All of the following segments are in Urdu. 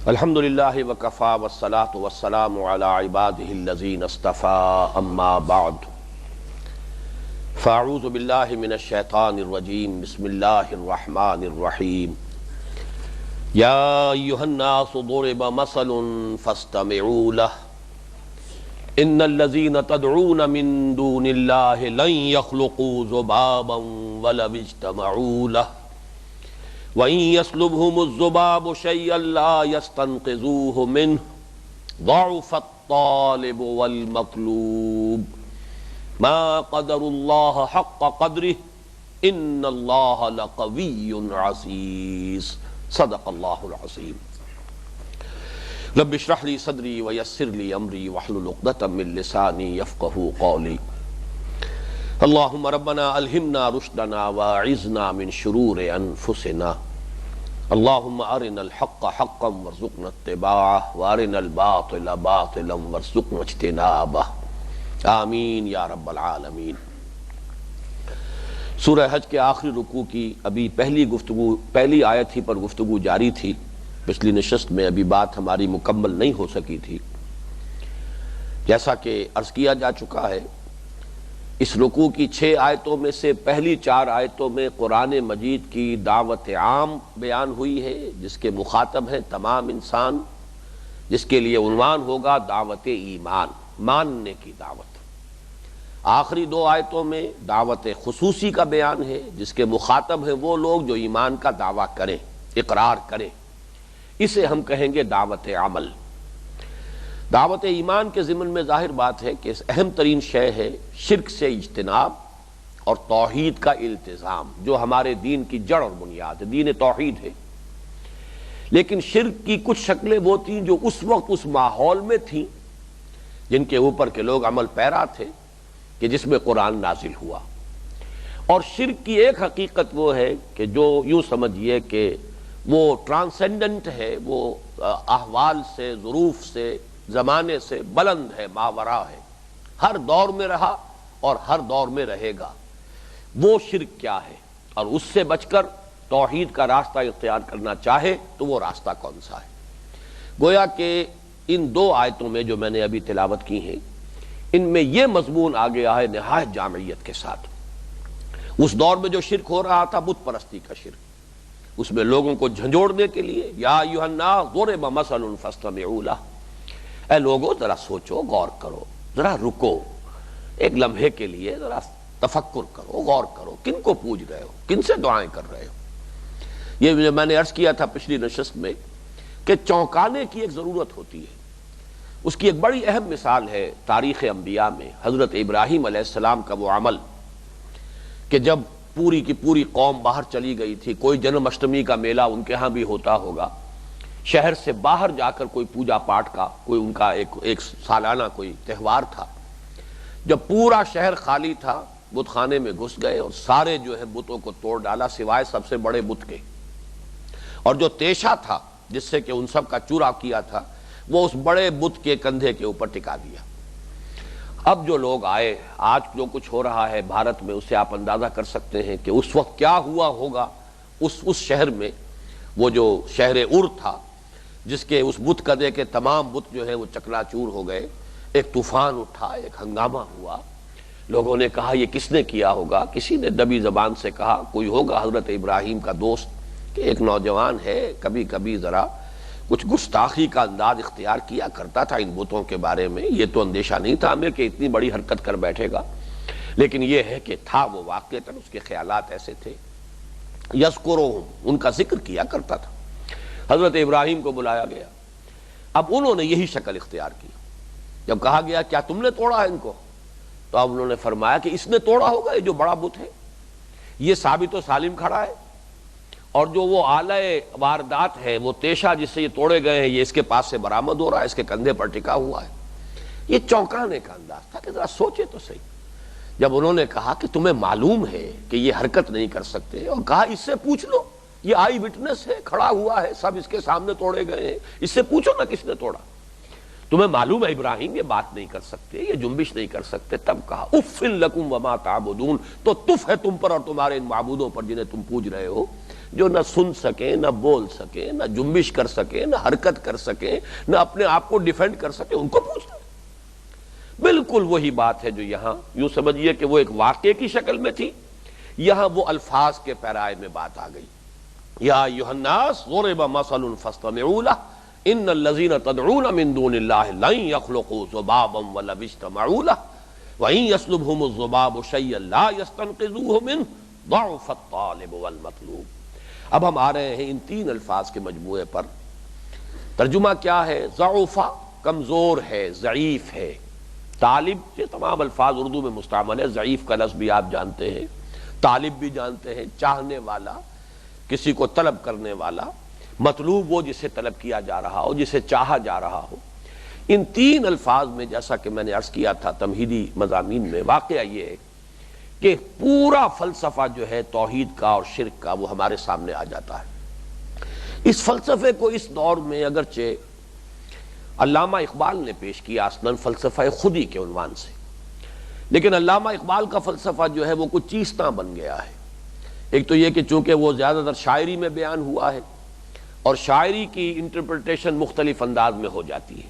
الحمد للہ وکفا والصلاة والسلام علی عبادہ الذین اصطفى اما بعد فاعوذ باللہ من الشیطان الرجیم بسم اللہ الرحمن الرحیم یا ایہا الناس ضرب مثل فاستمعوا لہ ان الذین تدعون من دون اللہ لن یخلقوا ذبابا ولو اجتمعوا لہ وَإِن يَسْلُبْهُمُ الذُّبَابُ شَيْئًا لَا يَسْتَنقِذُوهُ مِنْهُ ضَعُفَ الطَّالِبُ وَالْمَطْلُوبُ مَا قَدَرُوا اللَّهَ حَقَّ قَدْرِهِ إِنَّ اللَّهَ لَقَوِيٌّ عَزِيزٌ صدق اللہ العظیم رب اشرح لي صدری ویسر لي امری واحلل عقدۃ من لسانی یفقہوا قولی اللہم ربنا الہمنا رشدنا واعذنا من شرور انفسنا اللہم ارنا الحق حقا وارزقنا اتباعہ وارنا الباطل باطلا وارزقنا اجتنابہ آمین یا رب العالمین۔ سورہ حج کے آخری رکوع کی ابھی پہلی آیت ہی پر گفتگو جاری تھی۔ پچھلی نشست میں ابھی بات ہماری مکمل نہیں ہو سکی تھی۔ جیسا کہ عرض کیا جا چکا ہے، اس رکوع کی 6 آیتوں میں سے پہلی 4 آیتوں میں قرآن مجید کی دعوت عام بیان ہوئی ہے، جس کے مخاطب ہیں تمام انسان، جس کے لیے عنوان ہوگا دعوت ایمان، ماننے کی دعوت۔ آخری 2 آیتوں میں دعوت خصوصی کا بیان ہے، جس کے مخاطب ہیں وہ لوگ جو ایمان کا دعویٰ کریں، اقرار کریں۔ اسے ہم کہیں گے دعوت عمل۔ دعوت ایمان کے ضمن میں ظاہر بات ہے کہ اہم ترین شے ہے شرک سے اجتناب اور توحید کا التزام، جو ہمارے دین کی جڑ اور بنیاد ہے، دین توحید ہے۔ لیکن شرک کی کچھ شکلیں وہ تھیں جو اس وقت اس ماحول میں تھیں جن کے اوپر کے لوگ عمل پیرا تھے کہ جس میں قرآن نازل ہوا۔ اور شرک کی ایک حقیقت وہ ہے کہ جو یوں سمجھیے کہ وہ ٹرانسینڈنٹ ہے، وہ احوال سے، ظروف سے، زمانے سے بلند ہے، ماورا ہے، ہر دور میں رہا اور ہر دور میں رہے گا۔ وہ شرک کیا ہے اور اس سے بچ کر توحید کا راستہ اختیار کرنا چاہے تو وہ راستہ کون سا ہے؟ گویا کہ ان 2 آیتوں میں جو میں نے ابھی تلاوت کی ہیں، ان میں یہ مضمون آ گیا ہے نہایت جامعیت کے ساتھ۔ اس دور میں جو شرک ہو رہا تھا بت پرستی کا شرک، اس میں لوگوں کو جھنجھوڑنے کے لیے یا ایھا الناس ضرب مثل فاستمعوا لہ، اے لوگو ذرا سوچو، غور کرو، ذرا رکو، ایک لمحے کے لیے ذرا تفکر کرو، غور کرو، کن کو پوج رہے ہو، کن سے دعائیں کر رہے ہو۔ یہ میں نے عرض کیا تھا پچھلی نشست میں کہ چونکانے کی ایک ضرورت ہوتی ہے۔ اس کی ایک بڑی اہم مثال ہے تاریخ انبیاء میں حضرت ابراہیم علیہ السلام کا وہ عمل کہ جب پوری کی پوری قوم باہر چلی گئی تھی، کوئی جنم اشٹمی کا میلہ ان کے ہاں بھی ہوتا ہوگا، شہر سے باہر جا کر کوئی پوجا پاٹ کا کوئی ان کا ایک سالانہ کوئی تہوار تھا۔ جب پورا شہر خالی تھا، بت خانے میں گھس گئے اور سارے جو ہے بتوں کو توڑ ڈالا سوائے سب سے بڑے بت کے، اور جو تیشا تھا جس سے کہ ان سب کا چورا کیا تھا وہ اس بڑے بت کے کندھے کے اوپر ٹکا دیا۔ اب جو لوگ آئے، آج جو کچھ ہو رہا ہے بھارت میں، اس سے آپ اندازہ کر سکتے ہیں کہ اس وقت کیا ہوا ہوگا اس شہر میں۔ وہ جو شہر ار تھا جس کے اس بت کدے کے تمام بت جو ہیں وہ چکنا چور ہو گئے، ایک طوفان اٹھا، ایک ہنگامہ ہوا۔ لوگوں نے کہا یہ کس نے کیا ہوگا؟ کسی نے دبی زبان سے کہا کوئی ہوگا حضرت ابراہیم کا دوست کہ ایک نوجوان ہے، کبھی کبھی ذرا کچھ گستاخی کا انداز اختیار کیا کرتا تھا ان بتوں کے بارے میں، یہ تو اندیشہ نہیں تھا ہمیں کہ اتنی بڑی حرکت کر بیٹھے گا، لیکن یہ ہے کہ تھا وہ واقعتاً اس کے خیالات ایسے تھے۔ یذکرہم، ان کا ذکر کیا کرتا تھا۔ حضرت ابراہیم کو بلایا گیا، اب انہوں نے یہی شکل اختیار کی۔ جب کہا گیا کیا تم نے توڑا ہے ان کو، تو اب انہوں نے فرمایا کہ اس نے توڑا ہوگا، یہ جو بڑا بت ہے یہ ثابت و سالم کھڑا ہے، اور جو وہ آلہ واردات ہے، وہ تیشا جس سے یہ توڑے گئے ہیں، یہ اس کے پاس سے برآمد ہو رہا ہے، اس کے کندھے پر ٹکا ہوا ہے۔ یہ چونکانے کا انداز تھا کہ ذرا سوچے تو صحیح۔ جب انہوں نے کہا کہ تمہیں معلوم ہے کہ یہ حرکت نہیں کر سکتے، اور کہا اس سے پوچھ لو، یہ آئی وٹنس ہے، کھڑا ہوا ہے، سب اس کے سامنے توڑے گئے ہیں، اس سے پوچھو نا کس نے توڑا۔ تمہیں معلوم ہے ابراہیم یہ بات نہیں کر سکتے، یہ جنبش نہیں کر سکتے۔ تب کہا اف لکم وما تعبدون، تو تف ہے تم پر اور تمہارے ان معبودوں پر جنہیں تم پوج رہے ہو۔ جو نہ سن سکیں، نہ بول سکیں، نہ جنبش کر سکیں، نہ حرکت کر سکیں، نہ اپنے آپ کو ڈیفینڈ کر سکیں، ان کو پوچھ لیں۔ بالکل وہی بات ہے جو یہاں یوں سمجھیے کہ وہ ایک واقعے کی شکل میں تھی، یہاں وہ الفاظ کے پیرائے میں بات آ گئی۔ یا ایھا الناس ضرب مثل فاستمعوا له ان الذين تدعون من دون الله لن يخلقوا ذبابا ولو اجتمعوا له وان يسلبهم الذباب شيئا لا يستنقذوه منه ضعف الطالب والمطلوب۔ اب ہم آ رہے ہیں ان تین الفاظ کے مجموعے پر۔ ترجمہ کیا ہے؟ ضعف کمزور ہے، ضعیف ہے۔ طالب یہ تمام الفاظ اردو میں مستعمل ہے، ضعیف کا لفظ بھی آپ جانتے ہیں، طالب بھی جانتے ہیں، چاہنے والا، کسی کو طلب کرنے والا، مطلوب وہ جسے طلب کیا جا رہا ہو، جسے چاہا جا رہا ہو۔ ان تین الفاظ میں جیسا کہ میں نے عرض کیا تھا تمہیدی مضامین میں، واقعہ یہ ہے کہ پورا فلسفہ جو ہے توحید کا اور شرک کا وہ ہمارے سامنے آ جاتا ہے۔ اس فلسفے کو اس دور میں اگرچہ علامہ اقبال نے پیش کیا اصلاً فلسفہ خودی کے عنوان سے، لیکن علامہ اقبال کا فلسفہ جو ہے وہ کچھ چیزتاں بن گیا ہے۔ ایک تو یہ کہ چونکہ وہ زیادہ تر شاعری میں بیان ہوا ہے اور شاعری کی انٹرپریٹیشن مختلف انداز میں ہو جاتی ہے،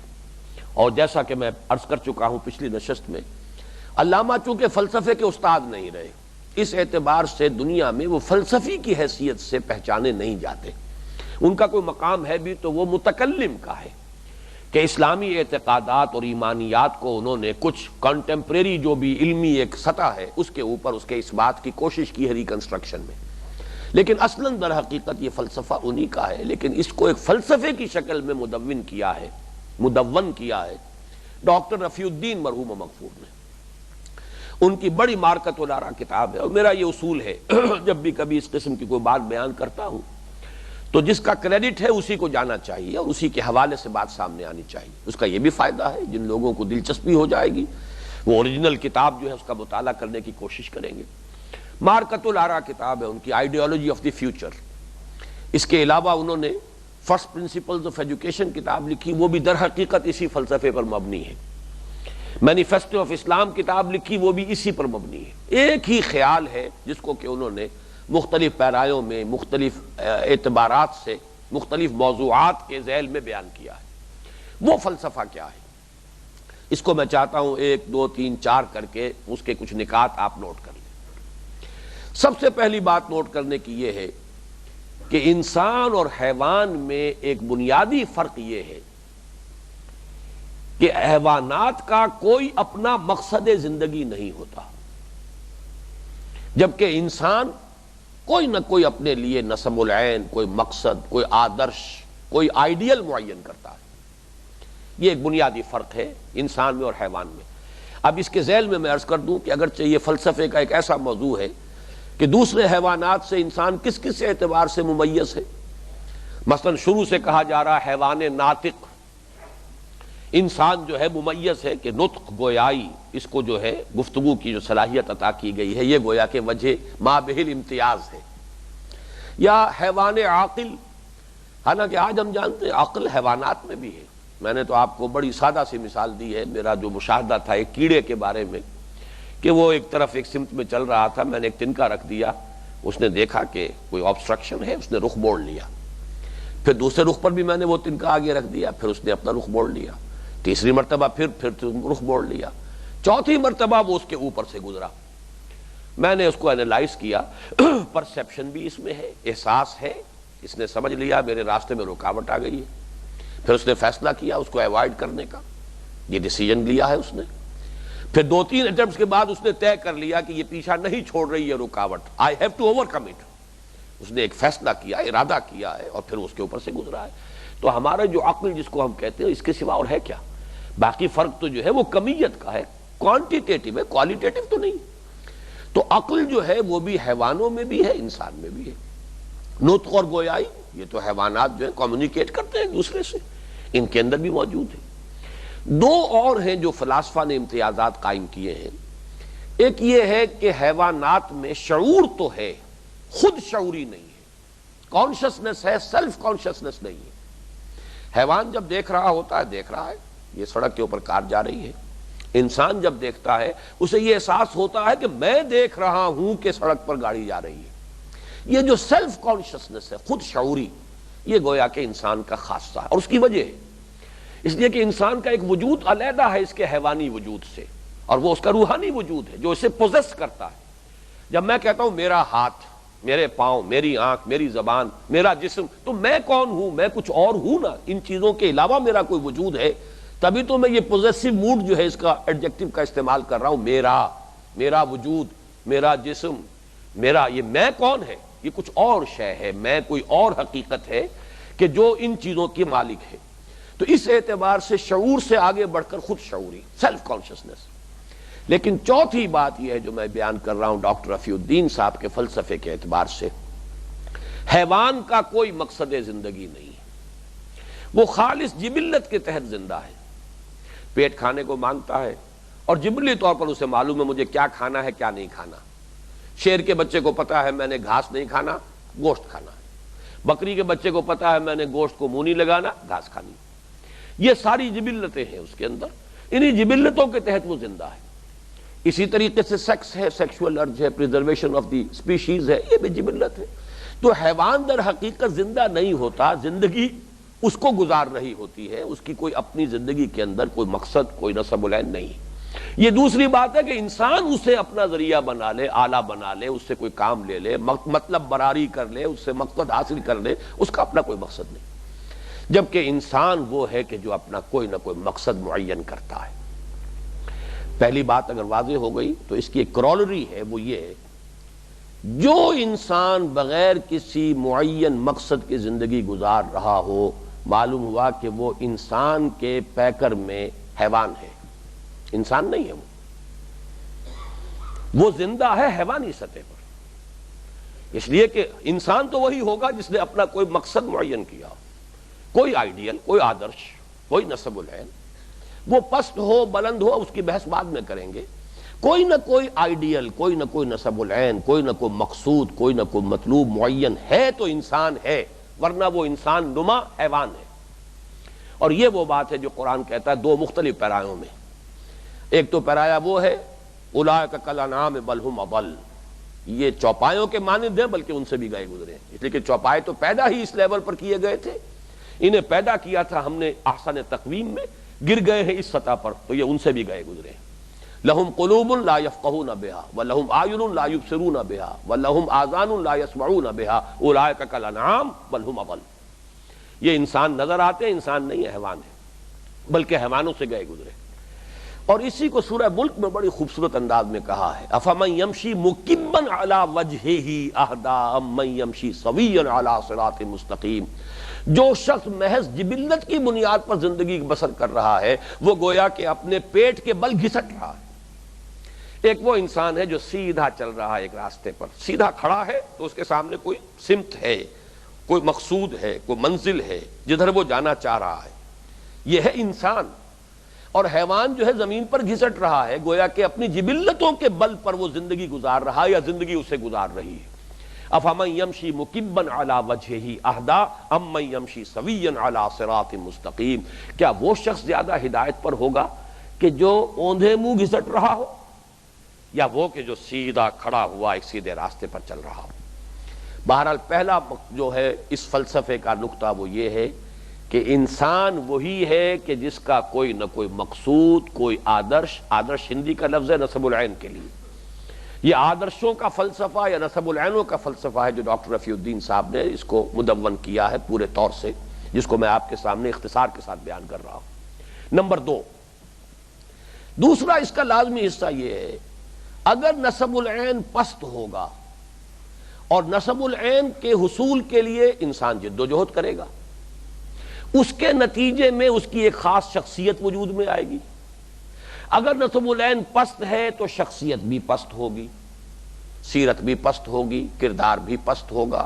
اور جیسا کہ میں عرض کر چکا ہوں پچھلی نشست میں، علامہ چونکہ فلسفے کے استاد نہیں رہے، اس اعتبار سے دنیا میں وہ فلسفی کی حیثیت سے پہچانے نہیں جاتے۔ ان کا کوئی مقام ہے بھی تو وہ متکلم کا ہے کہ اسلامی اعتقادات اور ایمانیات کو انہوں نے کچھ کنٹمپریری جو بھی علمی ایک سطح ہے اس کے اوپر اس کے اس بات کی کوشش کی ہے ریکنسٹرکشن میں، لیکن اصلاً در حقیقت یہ فلسفہ انہی کا ہے، لیکن اس کو ایک فلسفے کی شکل میں مدون کیا ہے ڈاکٹر رفیع الدین مرحوم مغفور نے۔ ان کی بڑی مارکت الارا کتاب ہے، اور میرا یہ اصول ہے جب بھی کبھی اس قسم کی کوئی بات بیان کرتا ہوں تو جس کا کریڈٹ ہے اسی کو جانا چاہیے اور اسی کے حوالے سے بات سامنے آنی چاہیے۔ اس کا یہ بھی فائدہ ہے جن لوگوں کو دلچسپی ہو جائے گی وہ اوریجنل کتاب جو ہے اس کا مطالعہ کرنے کی کوشش کریں گے۔ مارکت الارا کتاب ہے ان کی، آئیڈیالوجی آف دی فیوچر۔ اس کے علاوہ انہوں نے فرسٹ پرنسپلز آف ایجوکیشن کتاب لکھی، وہ بھی در حقیقت اسی فلسفے پر مبنی ہے۔ مینیفیسٹو آف اسلام کتاب لکھی، وہ بھی اسی پر مبنی ہے۔ ایک ہی خیال ہے جس کو کہ انہوں نے مختلف پیرایوں میں مختلف اعتبارات سے مختلف موضوعات کے ذیل میں بیان کیا ہے۔ وہ فلسفہ کیا ہے اس کو میں چاہتا ہوں 1 2 3 4 کر کے اس کے کچھ نکات آپ نوٹ کر لیں۔ سب سے پہلی بات نوٹ کرنے کی یہ ہے کہ انسان اور حیوان میں ایک بنیادی فرق یہ ہے کہ حیوانات کا کوئی اپنا مقصد زندگی نہیں ہوتا، جبکہ انسان کوئی نہ کوئی اپنے لیے نسب العین، کوئی مقصد، کوئی آدرش، کوئی آئیڈیل معین کرتا ہے۔ یہ ایک بنیادی فرق ہے انسان میں اور حیوان میں۔ اب اس کے ذیل میں عرض کر دوں کہ اگرچہ یہ فلسفے کا ایک ایسا موضوع ہے کہ دوسرے حیوانات سے انسان کس کس اعتبار سے ممیز ہے، مثلا شروع سے کہا جا رہا ہے حیوان ناطق، انسان جو ہے ممیز ہے کہ نطق، گویائی، اس کو جو ہے گفتگو کی جو صلاحیت عطا کی گئی ہے یہ گویا کہ وجہ ما بہل امتیاز ہے۔ یا حیوان عاقل، حالانکہ آج ہم جانتے ہیں عقل حیوانات میں بھی ہے۔ میں نے تو آپ کو بڑی سادہ سی مثال دی ہے، میرا جو مشاہدہ تھا ایک کیڑے کے بارے میں کہ وہ ایک طرف ایک سمت میں چل رہا تھا، میں نے ایک تنکا رکھ دیا، اس نے دیکھا کہ کوئی آبسٹرکشن ہے، اس نے رخ موڑ لیا، پھر دوسرے رخ پر بھی میں نے وہ تنکا آگے رکھ دیا، پھر اس نے اپنا رخ موڑ لیا، تیسری مرتبہ پھر رخ موڑ لیا، چوتھی مرتبہ وہ اس کے اوپر سے گزرا۔ میں نے اس کو انالائز کیا، پرسیپشن بھی اس میں ہے، احساس ہے، اس نے سمجھ لیا میرے راستے میں رکاوٹ آ گئی ہے، پھر اس نے فیصلہ کیا اس کو ایوائڈ کرنے کا، یہ ڈیسیجن لیا ہے اس نے، پھر 2-3 اٹمپٹس کے بعد اس نے طے کر لیا کہ یہ پیچھا نہیں چھوڑ رہی ہے رکاوٹ، I have to overcome it, اس نے ایک فیصلہ کیا، ارادہ کیا ہے اور پھر اس کے اوپر سے گزرا ہے۔ تو ہمارا جو عقل جس کو ہم کہتے ہیں اس کے سوا اور ہے کیا؟ باقی فرق تو جو ہے وہ کمیت کا ہے، کوانٹیٹیٹو ہے، کوالیٹیٹو تو نہیں۔ تو عقل جو ہے وہ بھی حیوانوں میں بھی ہے، انسان میں بھی ہے۔ نطق اور گویائی یہ تو حیوانات جو ہے کمیونیکیٹ کرتے ہیں ایک دوسرے سے، ان کے اندر بھی موجود ہے۔ دو اور ہیں جو فلاسفہ نے امتیازات قائم کیے ہیں، ایک یہ ہے کہ حیوانات میں شعور تو ہے، خود شعوری نہیں ہے، کانشسنس ہے، سیلف کانشسنس نہیں ہے۔ حیوان جب دیکھ رہا ہوتا ہے دیکھ رہا ہے، یہ سڑک کے اوپر کار جا رہی ہے، انسان جب دیکھتا ہے اسے یہ احساس ہوتا ہے کہ میں دیکھ رہا ہوں کہ سڑک پر گاڑی جا رہی ہے، یہ جو سیلف کانشسنس ہے، خود شعوری، یہ گویا کہ انسان کا خاصہ ہے، اور اس کی وجہ ہے اس لیے کہ انسان کا ایک وجود علیحدہ ہے اس کے حیوانی وجود سے، اور وہ اس کا روحانی وجود ہے جو اسے پوزیس کرتا ہے۔ جب میں کہتا ہوں میرا ہاتھ، میرے پاؤں، میری آنکھ، میری زبان، میرا جسم، تو میں کون ہوں؟ میں کچھ اور ہوں نا، ان چیزوں کے علاوہ میرا کوئی وجود ہے، تبھی تو میں یہ پوزیسو موڈ جو ہے اس کا ایڈجیکٹو کا استعمال کر رہا ہوں، میرا وجود، میرا جسم، میرا، یہ میں کون ہے؟ یہ کچھ اور شے ہے، میں کوئی اور حقیقت ہے کہ جو ان چیزوں کی مالک ہے۔ تو اس اعتبار سے شعور سے آگے بڑھ کر خود شعوری، سیلف کانشسنس۔ لیکن چوتھی بات یہ ہے جو میں بیان کر رہا ہوں ڈاکٹر رفیع الدین صاحب کے فلسفے کے اعتبار سے، حیوان کا کوئی مقصد زندگی نہیں ہے، وہ خالص جبلت کے تحت زندہ ہے، پیٹ کھانے کو مانگتا ہے اور جبلی طور پر اسے معلوم ہے مجھے کیا کھانا ہے کیا نہیں کھانا۔ شیر کے بچے کو پتا ہے میں نے گھاس نہیں کھانا، گوشت کھانا ہے، بکری کے بچے کو پتا ہے میں نے گوشت کو منہ نہیں لگانا، گھاس کھانی۔ یہ ساری جبلتیں ہیں اس کے اندر، انہی جبلتوں کے تحت وہ زندہ ہے۔ اسی طریقے سے سیکس ہے، سیکشول ارج ہے، پریزرویشن آف دی اسپیشیز ہے، یہ بھی جبلت ہے۔ تو حیوان در حقیقت زندہ نہیں ہوتا، زندگی اس کو گزار رہی ہوتی ہے، اس کی کوئی اپنی زندگی کے اندر کوئی مقصد، کوئی نصب العین نہیں۔ یہ دوسری بات ہے کہ انسان اسے اپنا ذریعہ بنا لے، آلہ بنا لے، اس سے کوئی کام لے لے، مطلب براری کر لے، اس سے مقصد حاصل کر لے، اس کا اپنا کوئی مقصد نہیں، جبکہ انسان وہ ہے کہ جو اپنا کوئی نہ کوئی مقصد معین کرتا ہے۔ پہلی بات اگر واضح ہو گئی تو اس کی ایک کرولری ہے، وہ یہ ہے جو انسان بغیر کسی معین مقصد کی زندگی گزار رہا ہو، معلوم ہوا کہ وہ انسان کے پیکر میں حیوان ہے، انسان نہیں ہے، وہ زندہ ہے حیوانی سطح پر۔ اس لیے کہ انسان تو وہی ہوگا جس نے اپنا کوئی مقصد معین کیا ہو، کوئی آئیڈیل، کوئی آدرش، کوئی نصب العین، وہ پست ہو بلند ہو، اس کی بحث بعد میں کریں گے۔ کوئی نہ کوئی آئیڈیل، کوئی نہ کوئی نصب العین، کوئی نہ کوئی مقصود، کوئی نہ کوئی مطلوب معین ہے تو انسان ہے، ورنہ وہ انسان نما حیوان ہے۔ اور یہ وہ بات ہے جو قرآن کہتا ہے دو مختلف پیرایوں میں۔ ایک تو پیرایا وہ ہے اولئک کالانعام بل ھم اضل، یہ چوپایوں کے مانند ہیں بلکہ ان سے بھی گئے گزرے ہیں، اس لیے کہ چوپائے تو پیدا ہی اس لیول پر کیے گئے تھے، انہیں پیدا کیا تھا ہم نے احسن تقویم میں، گر گئے ہیں اس سطح پر تو یہ ان سے بھی گئے گزرے ہیں۔ لہم قلوب لا یفقہون بہا ولہم اعین لا یبصرون بہا ولہم آذان لا یسمعون بہا اولئک کالانعام بل ھم اضل۔ یہ انسان نظر آتے ہیں، انسان نہیں ہے، حیوان ہے، بلکہ حیوانوں سے گئے گزرے۔ اور اسی کو سورہ ملک میں بڑی خوبصورت انداز میں کہا ہے افمن یمشی مکبا علی وجہہ اہدی امن یمشی سویا علی صراط مستقیم۔ جو شخص محض جبلت کی بنیاد پر زندگی بسر کر رہا ہے وہ گویا کہ اپنے پیٹ کے بل گھسٹ رہا ہے۔ ایک وہ انسان ہے جو سیدھا چل رہا ہے ایک راستے پر، سیدھا کھڑا ہے تو اس کے سامنے کوئی سمت ہے، کوئی مقصود ہے، کوئی منزل ہے جدھر وہ جانا چاہ رہا ہے، یہ ہے انسان۔ اور حیوان جو ہے زمین پر گھسٹ رہا ہے، گویا کہ اپنی جبلتوں کے بل پر وہ زندگی گزار رہا ہے یا زندگی اسے گزار رہی ہے۔ افمن یمشی مکبا علی وجہہ اہدی امن یمشی سویا علی صراط مستقیم، کیا وہ شخص زیادہ ہدایت پر ہوگا کہ جو اوندھے منہ گھسٹ رہا ہو، یا وہ کہ جو سیدھا کھڑا ہوا ایک سیدھے راستے پر چل رہا ہو؟ بہرحال پہلا جو ہے اس فلسفے کا نقطہ وہ یہ ہے کہ انسان وہی ہے کہ جس کا کوئی نہ کوئی مقصود، کوئی آدرش، آدرش ہندی کا لفظ ہے نصب العین کے لیے، یہ آدرشوں کا فلسفہ یا نصب العینوں کا فلسفہ ہے جو ڈاکٹر رفیع الدین صاحب نے اس کو مدون کیا ہے پورے طور سے، جس کو میں آپ کے سامنے اختصار کے ساتھ بیان کر رہا ہوں۔ نمبر دو، دوسرا اس کا لازمی حصہ یہ ہے اگر نصب العین پست ہوگا اور نصب العین کے حصول کے لیے انسان جد و جہد کرے گا، اس کے نتیجے میں اس کی ایک خاص شخصیت وجود میں آئے گی۔ اگر نصب العین پست ہے تو شخصیت بھی پست ہوگی، سیرت بھی پست ہوگی، کردار بھی پست ہوگا،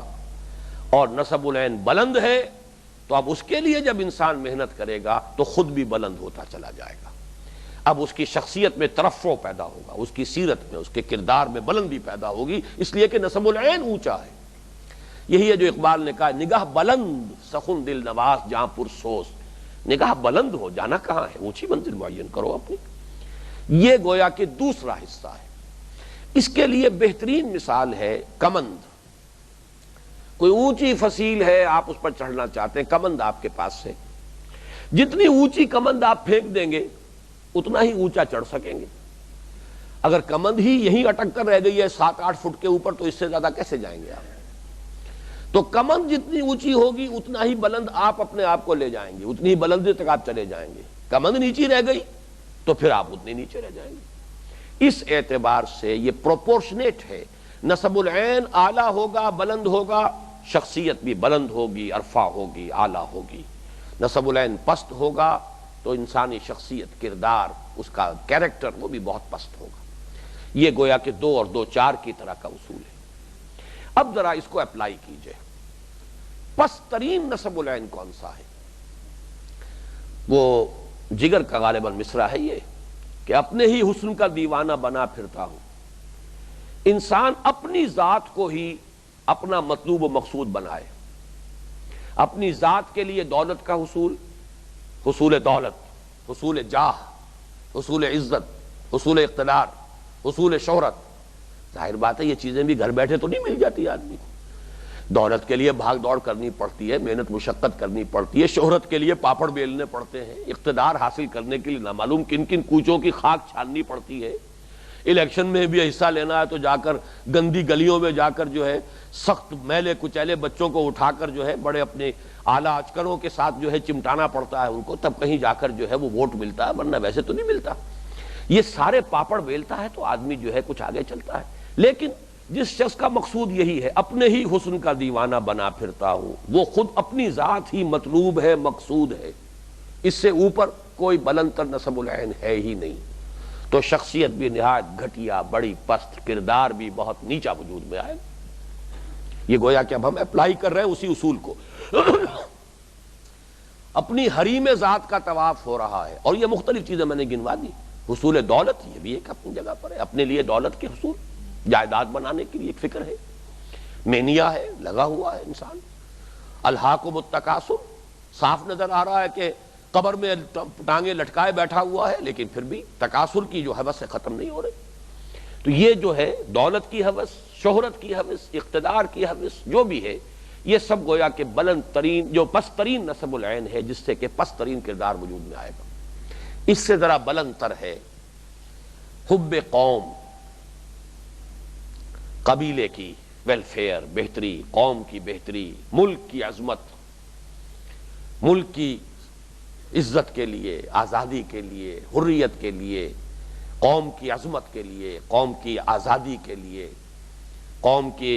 اور نصب العین بلند ہے تو اب اس کے لیے جب انسان محنت کرے گا تو خود بھی بلند ہوتا چلا جائے گا، اب اس کی شخصیت میں ترفع پیدا ہوگا، اس کی سیرت میں، اس کے کردار میں بلندی پیدا ہوگی، اس لیے کہ نصب العین اونچا ہے۔ یہی ہے جو اقبال نے کہا نگاہ بلند سخن دل نواز جہاں پرسوز، نگاہ بلند ہو، جانا کہاں ہے، اونچی منزل معین کرو اپنی۔ یہ گویا کہ دوسرا حصہ ہے۔ اس کے لیے بہترین مثال ہے کمند۔ کوئی اونچی فصیل ہے، آپ اس پر چڑھنا چاہتے ہیں، کمند آپ کے پاس ہے، جتنی اونچی کمند آپ پھینک دیں گے اتنا ہی اونچا چڑھ سکیں گے۔ اگر کمند ہی یہیں اٹک کر رہ گئی ہے 7-8 فٹ کے اوپر تو اس سے زیادہ کیسے جائیں گے آپ؟ تو کمند جتنی اونچی ہوگی اتنا ہی بلند آپ اپنے آپ کو لے جائیں گے، اتنی ہی بلندی تک آپ چلے جائیں گے۔ کمند نیچی رہ گئی تو پھر آپ اتنے نیچے رہ جائیں گے۔ اس اعتبار سے یہ پروپورشنیٹ ہے، نسب العین اعلیٰ ہوگا، بلند ہوگا، شخصیت بھی بلند ہوگی، ارفع ہوگی، اعلیٰ ہوگی۔ نسب العین پست ہوگا تو انسانی شخصیت، کردار، اس کا کیریکٹر وہ بھی بہت پست ہوگا۔ یہ گویا کہ 2 اور 2 4 کی طرح کا اصول ہے۔ اب ذرا اس کو اپلائی کیجئے، پست ترین نسب العین کون سا ہے؟ وہ جگر کا غالباً مصرع ہے یہ کہ اپنے ہی حسن کا دیوانہ بنا پھرتا ہوں۔ انسان اپنی ذات کو ہی اپنا مطلوب و مقصود بنائے، اپنی ذات کے لیے دولت کا حصول، حصول دولت، حصول جاہ، حصول عزت، حصول اقتدار، حصول شہرت۔ ظاہر بات ہے یہ چیزیں بھی گھر بیٹھے تو نہیں مل جاتی آدمی کو، دولت کے لیے بھاگ دوڑ کرنی پڑتی ہے، محنت مشقت کرنی پڑتی ہے، شہرت کے لیے پاپڑ بیلنے پڑتے ہیں، اقتدار حاصل کرنے کے لیے نامعلوم کن کن کوچوں کی خاک چھاننی پڑتی ہے، الیکشن میں بھی حصہ لینا ہے تو جا کر گندی گلیوں میں جا کر جو ہے سخت میلے کچیلے بچوں کو اٹھا کر جو ہے بڑے اپنے اعلیٰ اچکروں کے ساتھ جو ہے چمٹانا پڑتا ہے ان کو، تب کہیں جا کر جو ہے وہ ووٹ ملتا ہے، ورنہ ویسے تو نہیں ملتا۔ یہ سارے پاپڑ بیلتا ہے تو آدمی جو ہے کچھ آگے چلتا ہے۔ لیکن جس شخص کا مقصود یہی ہے، اپنے ہی حسن کا دیوانہ بنا پھرتا ہوں، وہ خود اپنی ذات ہی مطلوب ہے، مقصود ہے، اس سے اوپر کوئی بلند تر نسب العین ہے ہی نہیں، تو شخصیت بھی نہایت گھٹیا، بڑی پست، کردار بھی بہت نیچا وجود میں آئے۔ یہ گویا کہ اب ہم اپلائی کر رہے ہیں اسی اصول کو۔ اپنی حریم ذات کا طواف ہو رہا ہے، اور یہ مختلف چیزیں میں نے گنوا دی۔ حصول دولت یہ بھی ایک اپنی جگہ پر ہے، اپنے لیے دولت کے حصول، جائیداد بنانے کے لیے ایک فکر ہے، مینیا ہے، لگا ہوا ہے انسان۔ الہاکم التکاثر، صاف نظر آ رہا ہے کہ قبر میں ٹانگیں لٹکائے بیٹھا ہوا ہے، لیکن پھر بھی تکاثر کی جو حوث ہے ختم نہیں ہو رہی۔ تو یہ جو ہے دولت کی حوث، شہرت کی حوث، اقتدار کی حوث، جو بھی ہے یہ سب گویا کہ بلند ترین، جو پست ترین نسب العین ہے، جس سے کہ پست ترین کردار وجود میں آئے گا۔ اس سے ذرا بلند تر ہے حب قوم، قبیلے کی ویلفیئر، بہتری، قوم کی بہتری، ملک کی عظمت، ملک کی عزت کے لیے، آزادی کے لیے، حریت کے لیے، قوم کی عظمت کے لیے، قوم کی آزادی کے لیے، قوم کی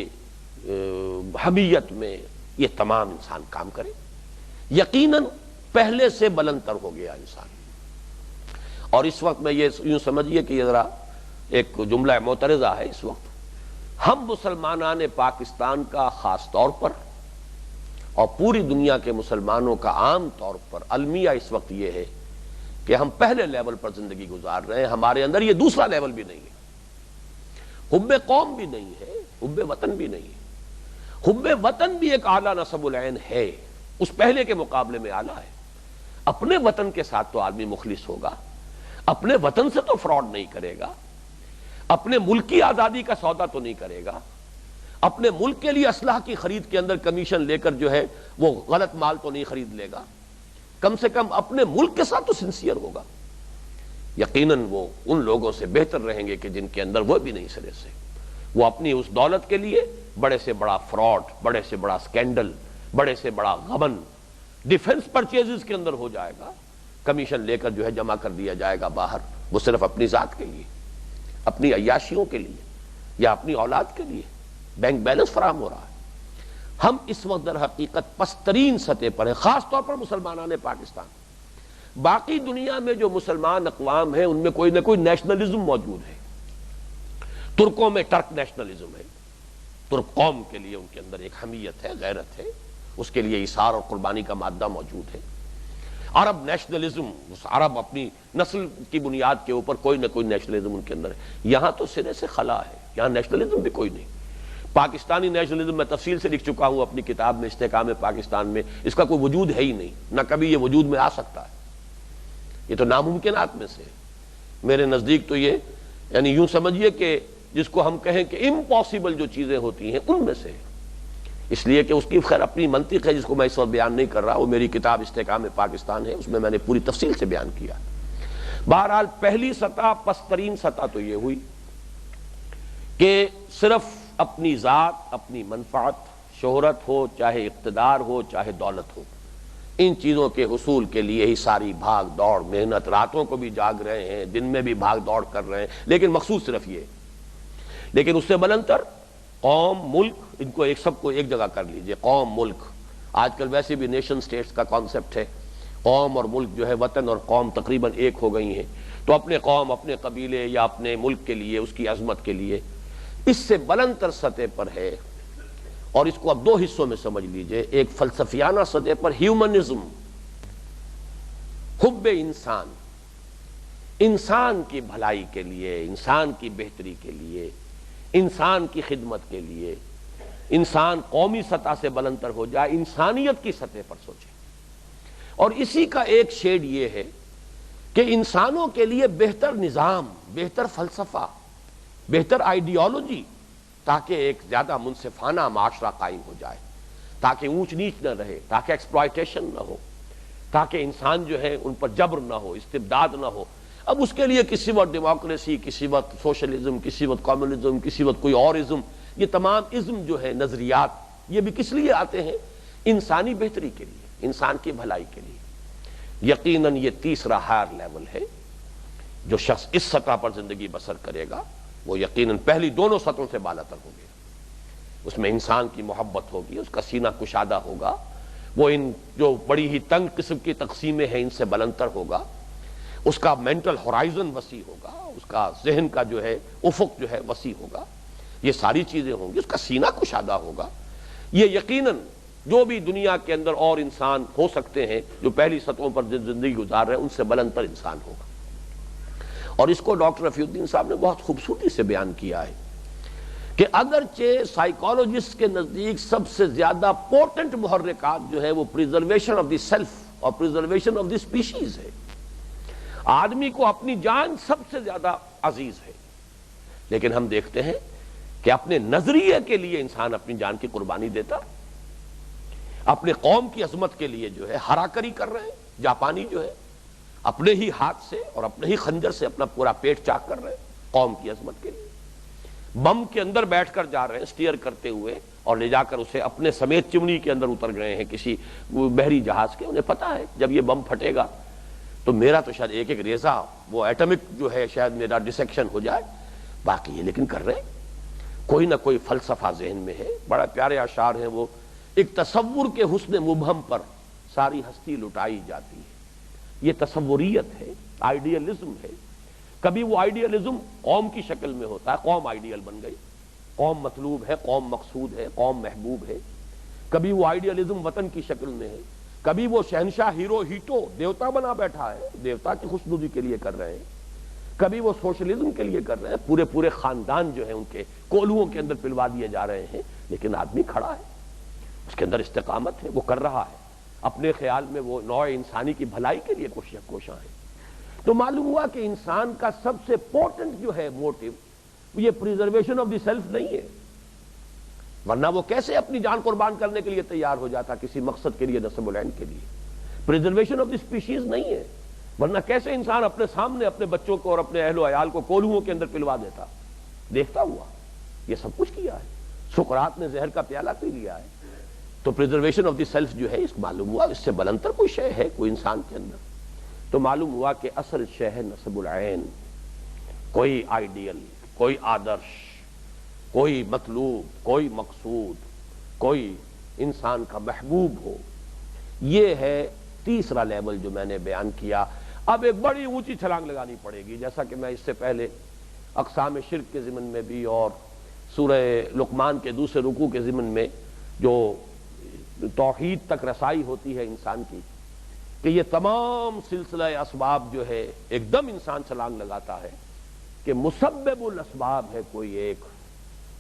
حمیت میں، یہ تمام انسان کام کرے۔ یقیناً پہلے سے بلند تر ہو گیا انسان، اور اس وقت میں یہ یوں سمجھیے کہ یہ ذرا ایک جملہ معترضہ ہے اس وقت، ہم مسلمانان پاکستان کا خاص طور پر اور پوری دنیا کے مسلمانوں کا عام طور پر المیہ اس وقت یہ ہے کہ ہم پہلے لیول پر زندگی گزار رہے ہیں، ہمارے اندر یہ دوسرا لیول بھی نہیں ہے، حب قوم بھی نہیں ہے، حب وطن بھی نہیں ہے۔ حب وطن بھی ایک اعلیٰ نسب العین ہے، اس پہلے کے مقابلے میں اعلیٰ ہے۔ اپنے وطن کے ساتھ تو آدمی مخلص ہوگا، اپنے وطن سے تو فراڈ نہیں کرے گا، اپنے ملک کی آزادی کا سودا تو نہیں کرے گا، اپنے ملک کے لیے اسلحہ کی خرید کے اندر کمیشن لے کر جو ہے وہ غلط مال تو نہیں خرید لے گا، کم سے کم اپنے ملک کے ساتھ تو سنسیئر ہوگا۔ یقیناً وہ ان لوگوں سے بہتر رہیں گے کہ جن کے اندر وہ بھی نہیں سرے سے، وہ اپنی اس دولت کے لیے بڑے سے بڑا فراڈ، بڑے سے بڑا سکینڈل، بڑے سے بڑا غبن، ڈیفنس پرچیزز کے اندر ہو جائے گا، کمیشن لے کر جو ہے جمع کر دیا جائے گا باہر، وہ صرف اپنی ذات کے لیے، اپنی عیاشیوں کے لیے یا اپنی اولاد کے لیے بینک بیلنس فراہم ہو رہا ہے۔ ہم اس وقت در حقیقت پسترین سطح پر ہیں، خاص طور پر مسلمانان پاکستان۔ باقی دنیا میں جو مسلمان اقوام ہیں ان میں کوئی نہ کوئی نیشنلزم موجود ہے۔ ترکوں میں ٹرک نیشنلزم ہے، ترک قوم کے لیے ان کے اندر ایک حمیت ہے، غیرت ہے، اس کے لیے ایثار اور قربانی کا مادہ موجود ہے۔ عرب نیشنلزم، عرب اپنی نسل کی بنیاد کے اوپر کوئی نہ کوئی نیشنلزم ان کے اندر ہے۔ یہاں تو سرے سے خلا ہے، یہاں نیشنلزم بھی کوئی نہیں۔ پاکستانی نیشنلزم میں تفصیل سے لکھ چکا ہوں اپنی کتاب میں استحکام پاکستان میں، اس کا کوئی وجود ہے ہی نہیں، نہ کبھی یہ وجود میں آ سکتا ہے، یہ تو ناممکنات میں سے میرے نزدیک تو یہ یعنی یوں سمجھیے کہ جس کو ہم کہیں کہ امپاسبل جو چیزیں ہوتی ہیں ان میں سے۔ اس لیے کہ اس کی خیر اپنی منطق ہے جس کو میں اس وقت بیان نہیں کر رہا، وہ میری کتاب استحکام پاکستان ہے، اس میں میں نے پوری تفصیل سے بیان کیا۔ بہرحال پہلی سطح، پسترین سطح تو یہ ہوئی کہ صرف اپنی ذات، اپنی منفعت، شہرت ہو، چاہے اقتدار ہو، چاہے دولت ہو، ان چیزوں کے حصول کے لیے ہی ساری بھاگ دوڑ، محنت، راتوں کو بھی جاگ رہے ہیں، دن میں بھی بھاگ دوڑ کر رہے ہیں، لیکن مقصود صرف یہ۔ لیکن اس سے بلندر قوم، ملک، ان کو سب کو ایک جگہ کر لیجئے، قوم، ملک۔ آج کل ویسے بھی نیشن سٹیٹس کا کانسیپٹ ہے، قوم اور ملک جو ہے، وطن اور قوم تقریباً ایک ہو گئی ہیں، تو اپنے قوم، اپنے قبیلے یا اپنے ملک کے لیے، اس کی عظمت کے لیے، اس سے بلند تر سطح پر ہے۔ اور اس کو اب دو حصوں میں سمجھ لیجئے، ایک فلسفیانہ سطح پر ہیومنزم، حب انسان، انسان کی بھلائی کے لیے، انسان کی بہتری کے لیے، انسان کی خدمت کے لیے، انسان قومی سطح سے بلندر ہو جائے، انسانیت کی سطح پر سوچے۔ اور اسی کا ایک شیڈ یہ ہے کہ انسانوں کے لیے بہتر نظام، بہتر فلسفہ، بہتر آئیڈیالوجی، تاکہ ایک زیادہ منصفانہ معاشرہ قائم ہو جائے، تاکہ اونچ نیچ نہ رہے، تاکہ ایکسپلائٹیشن نہ ہو، تاکہ انسان جو ہے ان پر جبر نہ ہو، استبداد نہ ہو۔ اب اس کے لیے کسی وقت ڈیموکریسی، کسی وقت سوشلزم، کسی وقت کمیونزم، کسی وقت کوئی اور ازم، یہ تمام ازم جو ہے، نظریات، یہ بھی کس لیے آتے ہیں؟ انسانی بہتری کے لیے، انسان کی بھلائی کے لیے۔ یقیناً یہ تیسرا ہائر لیول ہے۔ جو شخص اس سطح پر زندگی بسر کرے گا وہ یقیناً پہلی دونوں سطحوں سے بالاتر ہو گیا۔ اس میں انسان کی محبت ہوگی، اس کا سینہ کشادہ ہوگا، وہ ان جو بڑی ہی تنگ قسم کی تقسیمیں ہیں ان سے بلندر ہوگا، اس کا مینٹل ہورائزن وسیع ہوگا، اس کا ذہن کا جو ہے افق جو ہے وسیع ہوگا، یہ ساری چیزیں ہوں گی، اس کا سینہ کشادہ ہوگا۔ یہ یقیناً جو بھی دنیا کے اندر اور انسان ہو سکتے ہیں جو پہلی سطحوں پر زندگی گزار رہے ہیں، ان سے بلندر انسان ہوگا۔ اور اس کو ڈاکٹر رفیع الدین صاحب نے بہت خوبصورتی سے بیان کیا ہے کہ اگرچہ سائیکالوجسٹ کے نزدیک سب سے زیادہ پورٹنٹ محرکات جو ہے وہ پریزرویشن آف دی سیلف اور پریزرویشن آف دی اسپیشیز ہے، آدمی کو اپنی جان سب سے زیادہ عزیز ہے، لیکن ہم دیکھتے ہیں کہ اپنے نظریے کے لیے انسان اپنی جان کی قربانی دیتا، اپنے قوم کی عظمت کے لیے جو ہے ہراکری کر رہے ہیں۔ جاپانی جو ہے اپنے ہی ہاتھ سے اور اپنے ہی خنجر سے اپنا پورا پیٹ چاک کر رہے ہیں قوم کی عظمت کے لیے، بم کے اندر بیٹھ کر جا رہے ہیں سٹیئر کرتے ہوئے، اور لے جا کر اسے اپنے سمیت چمنی کے اندر اتر گئے ہیں کسی بحری جہاز کے۔ انہیں پتا ہے جب یہ بم پھٹے گا تو میرا تو شاید ایک ایک ریزہ وہ ایٹمک جو ہے شاید میرا ڈسیکشن ہو جائے، باقی یہ لیکن کر رہے ہیں۔ کوئی نہ کوئی فلسفہ ذہن میں ہے۔ بڑا پیارے اشعار ہیں وہ، ایک تصور کے حسن مبہم پر ساری ہستی لٹائی جاتی ہے۔ یہ تصوریت ہے، آئیڈیلزم ہے۔ کبھی وہ آئیڈیلزم قوم کی شکل میں ہوتا ہے، قوم آئیڈیل بن گئی، قوم مطلوب ہے، قوم مقصود ہے، قوم محبوب ہے۔ کبھی وہ آئیڈیلزم وطن کی شکل میں ہے، کبھی وہ شہنشاہ ہیرو ہیٹو دیوتا بنا بیٹھا ہے، دیوتا کی خوشنودی کے لیے کر رہے ہیں، کبھی وہ سوشلزم کے لیے کر رہے ہیں، پورے پورے خاندان جو ہے ان کے کولوؤں کے اندر پلوا دیے جا رہے ہیں، لیکن آدمی کھڑا ہے، اس کے اندر استقامت ہے، وہ کر رہا ہے، اپنے خیال میں وہ نوع انسانی کی بھلائی کے لیے کوشاں ہے۔ تو معلوم ہوا کہ انسان کا سب سے پورٹنٹ جو ہے موٹیو یہ پریزرویشن آف دی سیلف نہیں ہے، ورنہ وہ کیسے اپنی جان قربان کرنے کے لیے تیار ہو جاتا کسی مقصد کے لیے، نسب العین کے لیے۔ پریزرویشن آف دی اسپیشیز نہیں ہے، ورنہ کیسے انسان اپنے سامنے اپنے بچوں کو اور اپنے اہل و عیال کو کولوؤں کے اندر پلوا دیتا، دیکھتا ہوا۔ یہ سب کچھ کیا ہے، سقراط نے زہر کا پیالہ پی لیا ہے۔ تو پریزرویشن آف دی سیلف جو ہے، اس معلوم ہوا اس سے بلندر کوئی شے ہے کوئی انسان کے اندر، تو معلوم ہوا کہ اصل شے ہے نسب العین، کوئی آئیڈیل، کوئی آدرش، کوئی مطلوب، کوئی مقصود، کوئی انسان کا محبوب ہو۔ یہ ہے تیسرا لیول جو میں نے بیان کیا۔ اب ایک بڑی اونچی چھلانگ لگانی پڑے گی، جیسا کہ میں اس سے پہلے اقسام شرک کے ضمن میں بھی اور سورہ لقمان کے دوسرے رکوع کے ضمن میں جو توحید تک رسائی ہوتی ہے انسان کی، کہ یہ تمام سلسلہ اسباب جو ہے ایک دم انسان چھلانگ لگاتا ہے کہ مسبب الاسباب ہے کوئی ایک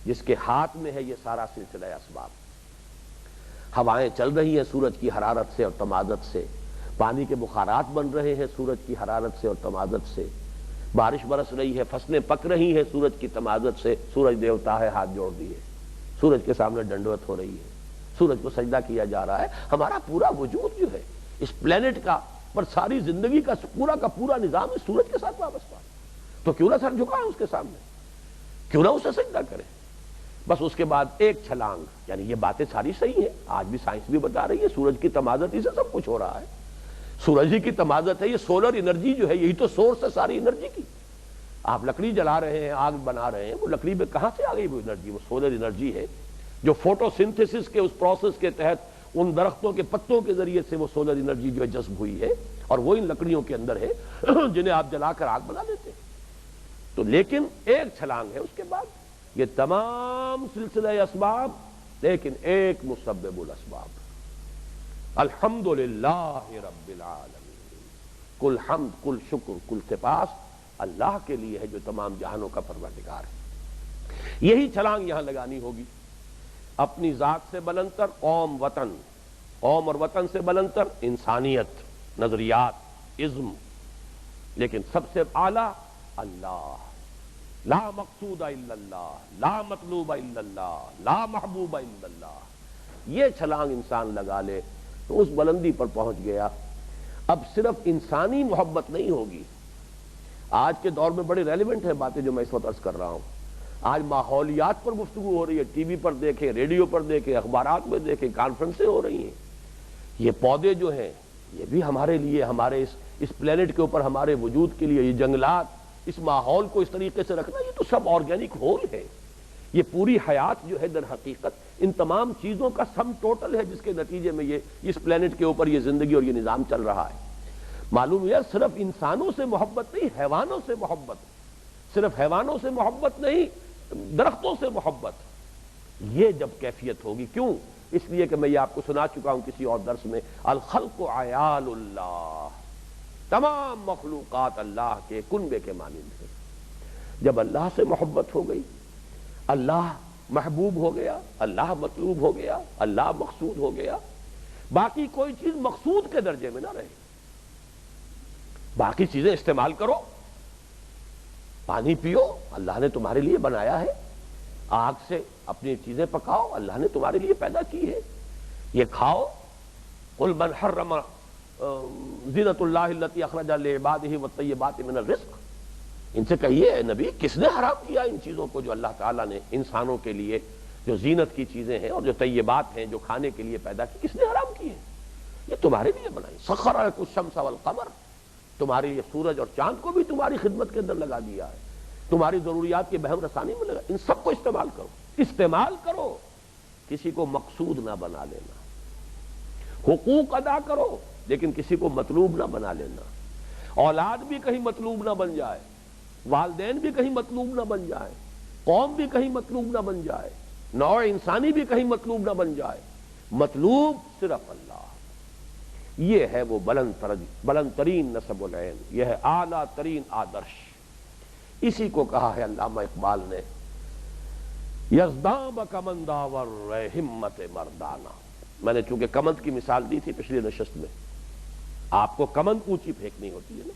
جس کے ہاتھ میں ہے یہ سارا سلسلہ اسباب۔ ہوائیں چل رہی ہیں سورج کی حرارت سے اور تمازت سے، پانی کے بخارات بن رہے ہیں سورج کی حرارت سے اور تمازت سے، بارش برس رہی ہے، فصلیں پک رہی ہیں سورج کی تمازت سے، سورج دیوتا ہے ہاتھ جوڑ دیے، سورج کے سامنے ڈنڈوت ہو رہی ہے۔ سورج کو سجدہ کیا جا رہا ہے. ہمارا پورا وجود جو ہے اس پلینٹ کا پر ساری زندگی کا پورا نظام اس سورج کے ساتھ وابستہ ہے. تو کیوں نہ سر جھکائیں اس کے سامنے, کیوں نہ اسے سجدہ کریں. بس اس کے بعد ایک چھلانگ, یعنی یہ باتیں ساری صحیح ہیں, آج بھی سائنس بھی بتا رہی ہے سورج کی تمازت ہی سے سب کچھ ہو رہا ہے. سورج ہی کی تمازت ہے, یہ سولر انرجی جو ہے یہی تو سورس ہے ساری انرجی کی. آپ لکڑی جلا رہے ہیں, آگ بنا رہے ہیں, وہ لکڑی میں کہاں سے آ گئی وہ انرجی؟ وہ سولر انرجی ہے جو فوٹو سنتھسس کے اس پروسیس کے تحت ان درختوں کے پتوں کے ذریعے سے وہ سولر انرجی جو ہے جذب ہوئی ہے, اور وہ ان لکڑیوں کے اندر ہے جنہیں آپ جلا کر آگ بنا دیتے ہیں. تو لیکن ایک چھلانگ ہے اس کے بعد, یہ تمام سلسلہ اسباب, لیکن ایک مسبب الاسباب. الحمدللہ رب العالمین, کل حمد کل شکر کل سپاس اللہ کے لیے ہے جو تمام جہانوں کا پروردگار ہے. یہی چھلانگ یہاں لگانی ہوگی. اپنی ذات سے بلندر قوم وطن, قوم اور وطن سے بلندر انسانیت, نظریات, عزم, لیکن سب سے اعلیٰ اللہ. لا مقصود الا اللہ, لا مطلوب الا اللہ, لا محبوب الا اللہ. یہ چھلانگ انسان لگا لے تو اس بلندی پر پہنچ گیا. اب صرف انسانی محبت نہیں ہوگی. آج کے دور میں بڑے ریلیونٹ ہیں باتیں جو میں اس وقت عرض کر رہا ہوں. آج ماحولیات پر گفتگو ہو رہی ہے, ٹی وی پر دیکھیں, ریڈیو پر دیکھیں, اخبارات میں دیکھیں, کانفرنسیں ہو رہی ہیں. یہ پودے جو ہیں یہ بھی ہمارے لیے, ہمارے اس پلینٹ کے اوپر ہمارے وجود کے لیے, یہ جنگلات, اس ماحول کو اس طریقے سے رکھنا, یہ تو سب آرگینک ہول ہے. یہ پوری حیات جو ہے در حقیقت ان تمام چیزوں کا سم ٹوٹل ہے جس کے نتیجے میں یہ اس پلینٹ کے اوپر یہ زندگی اور یہ نظام چل رہا ہے. معلوم ہے صرف انسانوں سے محبت نہیں, حیوانوں سے محبت, صرف حیوانوں سے محبت نہیں, درختوں سے محبت. یہ جب کیفیت ہوگی, کیوں؟ اس لیے کہ میں یہ آپ کو سنا چکا ہوں کسی اور درس میں, الخلق عیال اللہ, تمام مخلوقات اللہ کے کنبے کے مانند ہیں. جب اللہ سے محبت ہو گئی, اللہ محبوب ہو گیا, اللہ مطلوب ہو گیا, اللہ مقصود ہو گیا, باقی کوئی چیز مقصود کے درجے میں نہ رہے. باقی چیزیں استعمال کرو, پانی پیو, اللہ نے تمہارے لیے بنایا ہے. آگ سے اپنی چیزیں پکاؤ, اللہ نے تمہارے لیے پیدا کی ہے. یہ کھاؤ. قل من حرم زینت اللہ التی اخرج لعبادہ والطیبات من الرزق. ان سے کہیے اے نبی, کس نے حرام کیا ان چیزوں کو جو اللہ تعالیٰ نے انسانوں کے لیے, جو زینت کی چیزیں ہیں اور جو طیبات ہیں جو کھانے کے لیے پیدا کی, کس نے حرام کی ہیں؟ یہ تمہارے لیے بنائی. سخر لکم الشمس والقمر, تمہارے لیے سورج اور چاند کو بھی تمہاری خدمت کے اندر لگا دیا ہے, تمہاری ضروریات کی بہم رسانی میں لگا. ان سب کو استعمال کرو, استعمال کرو, کسی کو مقصود نہ بنا لینا. حقوق ادا کرو لیکن کسی کو مطلوب نہ بنا لینا. اولاد بھی کہیں مطلوب نہ بن جائے, والدین بھی کہیں مطلوب نہ بن جائے, قوم بھی کہیں مطلوب نہ بن جائے, نوع انسانی بھی کہیں مطلوب نہ بن جائے. مطلوب صرف اللہ. یہ ہے وہ بلند ترین نسب العین, یہ ہے اعلیٰ ترین آدرش. اسی کو کہا ہے علامہ اقبال نے, یزداں بکمن داور ہمت مردانہ. میں نے چونکہ کمند کی مثال دی تھی پچھلی نشست میں, آپ کو کمند اونچی پھینکنی ہوتی ہے نا,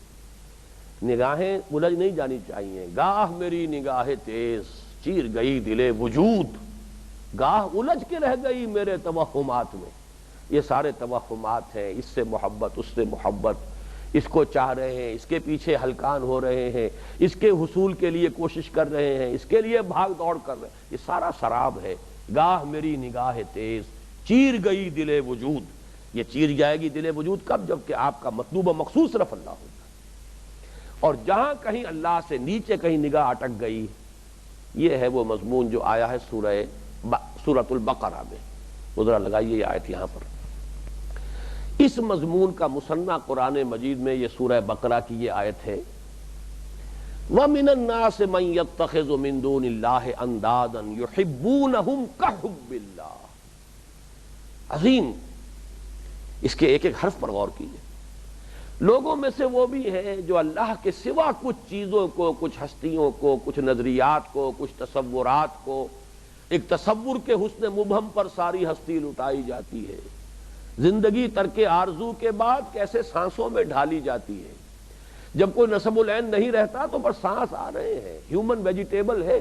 نگاہیں الجھ نہیں جانی چاہیے. گاہ میری نگاہ تیز چیر گئی دل وجود, گاہ الجھ کے رہ گئی میرے توہمات میں. یہ سارے توہمات ہیں, اس سے محبت, اس سے محبت, اس کو چاہ رہے ہیں, اس کے پیچھے ہلکان ہو رہے ہیں, اس کے حصول کے لیے کوشش کر رہے ہیں, اس کے لیے بھاگ دوڑ کر رہے ہیں. یہ سارا سراب ہے. گاہ میری نگاہ تیز چیر گئی دل وجود. یہ چیر جائے گی دل وجود کب؟ جب کہ آپ کا مطلوب و مقصود صرف اللہ ہوگا. اور جہاں کہیں اللہ سے نیچے کہیں نگاہ اٹک گئی, یہ ہے وہ مضمون جو آیا ہے سورۃ البقرہ میں. ذرا لگائیے یہ آیت یہاں پر. اس مضمون کا مصنع قرآن مجید میں یہ سورہ بقرہ کی یہ آیت ہے, وَمِنَ النَّاسِ مَن يَتَّخِذُ مِن دُونِ اللَّهِ أَندَادًا يُحِبُّونَهُمْ كَحُبِّ اللَّهِ. عظیم, اس کے ایک ایک حرف پر غور کیجیے. لوگوں میں سے وہ بھی ہیں جو اللہ کے سوا کچھ چیزوں کو, کچھ ہستیوں کو, کچھ نظریات کو, کچھ تصورات کو, ایک تصور کے حسن مبہم پر ساری ہستی لٹائی جاتی ہے. زندگی ترک آرزو کے بعد کیسے سانسوں میں ڈھالی جاتی ہے. جب کوئی نسب العین نہیں رہتا تو بس سانس آ رہے ہیں. ہیومن ویجیٹیبل ہے,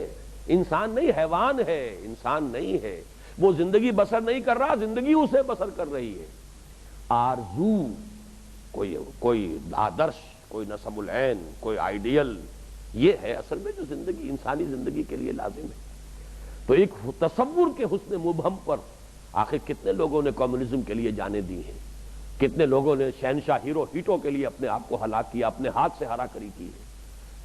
انسان نہیں, حیوان ہے, انسان نہیں ہے. وہ زندگی بسر نہیں کر رہا، زندگی اسے بسر کر رہی ہے۔ آرزو، کوئی آدرش، کوئی نصب العین، کوئی آئیڈیل، یہ ہے اصل میں جو زندگی انسانی زندگی کے لیے لازم ہے۔ تو ایک تصور کے حسن مبہم پر آخر کتنے لوگوں نے کمیونزم کے لیے جانیں دی ہیں، کتنے لوگوں نے شہنشاہ ہیرو ہیٹو کے لیے اپنے آپ کو ہلاک کیا، اپنے ہاتھ سے ہرا کری کی ہے،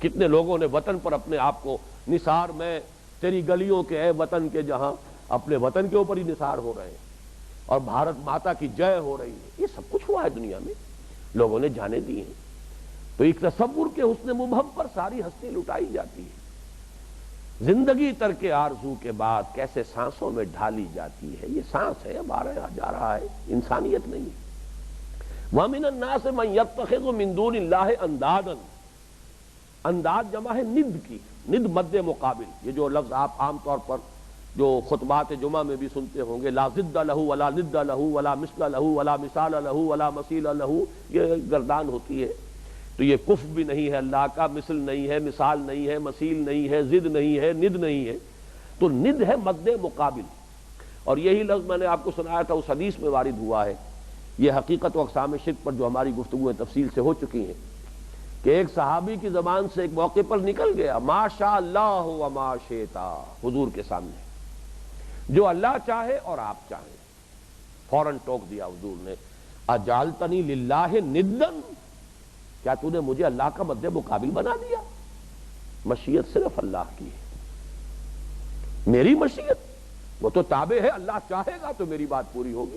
کتنے لوگوں نے وطن پر اپنے آپ کو نثار میں تیری گلیوں کے اے وطن کے، جہاں اپنے وطن کے اوپر ہی نثار ہو رہے ہیں اور بھارت ماتا کی جے ہو رہی ہے۔ یہ سب کچھ ہوا ہے دنیا میں، لوگوں نے جانے دی ہیں۔ تو ایک تصور کے حسن مبہم پر ساری ہستی لٹائی جاتی ہے۔ زندگی ترک آرزو کے بعد کیسے سانسوں میں ڈھالی جاتی ہے، یہ سانس ہے، اب آ رہا جا رہا ہے، انسانیت نہیں ہے۔ وَمِنَ النَّاسِ مَن يَتَّخِذُ مِن دُونِ اللَّهِ اندادا، انداد جمع ہے ند کی، ند مد مقابل، یہ جو لفظ آپ عام طور پر جو خطبات جمعہ میں بھی سنتے ہوں گے، لا ضد لہ ولا ند لہ ولا مثل لہ ولا مثال لہ ولا مثیل لہ، یہ گردان ہوتی ہے۔ تو یہ کف بھی نہیں ہے اللہ کا، مثل نہیں ہے، مثال نہیں ہے، مثیل نہیں ہے، ضد نہیں ہے، ند نہیں ہے۔ تو ند ہے مد مقابل، اور یہی لفظ میں نے آپ کو سنایا تھا اس حدیث میں وارد ہوا ہے۔ یہ حقیقت و اقسام شرک پر جو ہماری گفتگویں تفصیل سے ہو چکی ہیں کہ ایک صحابی کی زبان سے ایک موقع پر نکل گیا، ما شاء اللہ و ما شئت، حضور کے سامنے، جو اللہ چاہے اور آپ چاہیں۔ فوراً ٹوک دیا حضور نے، اجعلتنی للہ ندن، کیا تو نے مجھے اللہ کا مد مقابل بنا دیا؟ مشیت صرف اللہ کی ہے، میری مشیت وہ تو تابع ہے، اللہ چاہے گا تو میری بات پوری ہوگی۔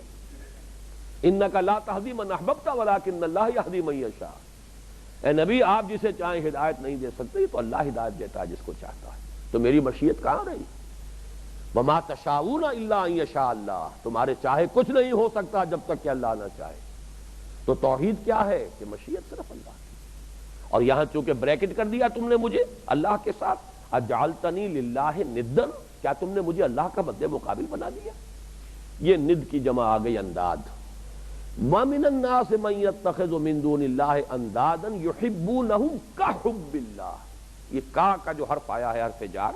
انک لا تہدی من احببت ولکن اللہ یہدی من یشاء، اے نبی آپ جسے چاہیں ہدایت نہیں دے سکتے، تو اللہ ہدایت دیتا ہے جس کو چاہتا ہے، تو میری مشیت کہاں رہی؟ وما تشاؤون الا ان یشاء اللہ، تمہارے چاہے کچھ نہیں ہو سکتا جب تک کہ اللہ نہ چاہے۔ تو توحید کیا ہے کہ مشیت صرف اللہ کی، اور یہاں چونکہ بریکٹ کر دیا تم نے مجھے اللہ کے ساتھ، اجعلتنی للہ ندن، کیا تم نے مجھے اللہ کا مد مقابل بنا دیا؟ یہ ند کی جمع آ گئی انداد۔ وَمِنَ النَّاسِ مَن يَتَّخِذُ مِن دُونِ اللَّهِ أَندَادًا يُحِبُّونَهُمْ كَحُبِّ اللَّهِ، یہ کا جو حرف آیا ہے حرف جار،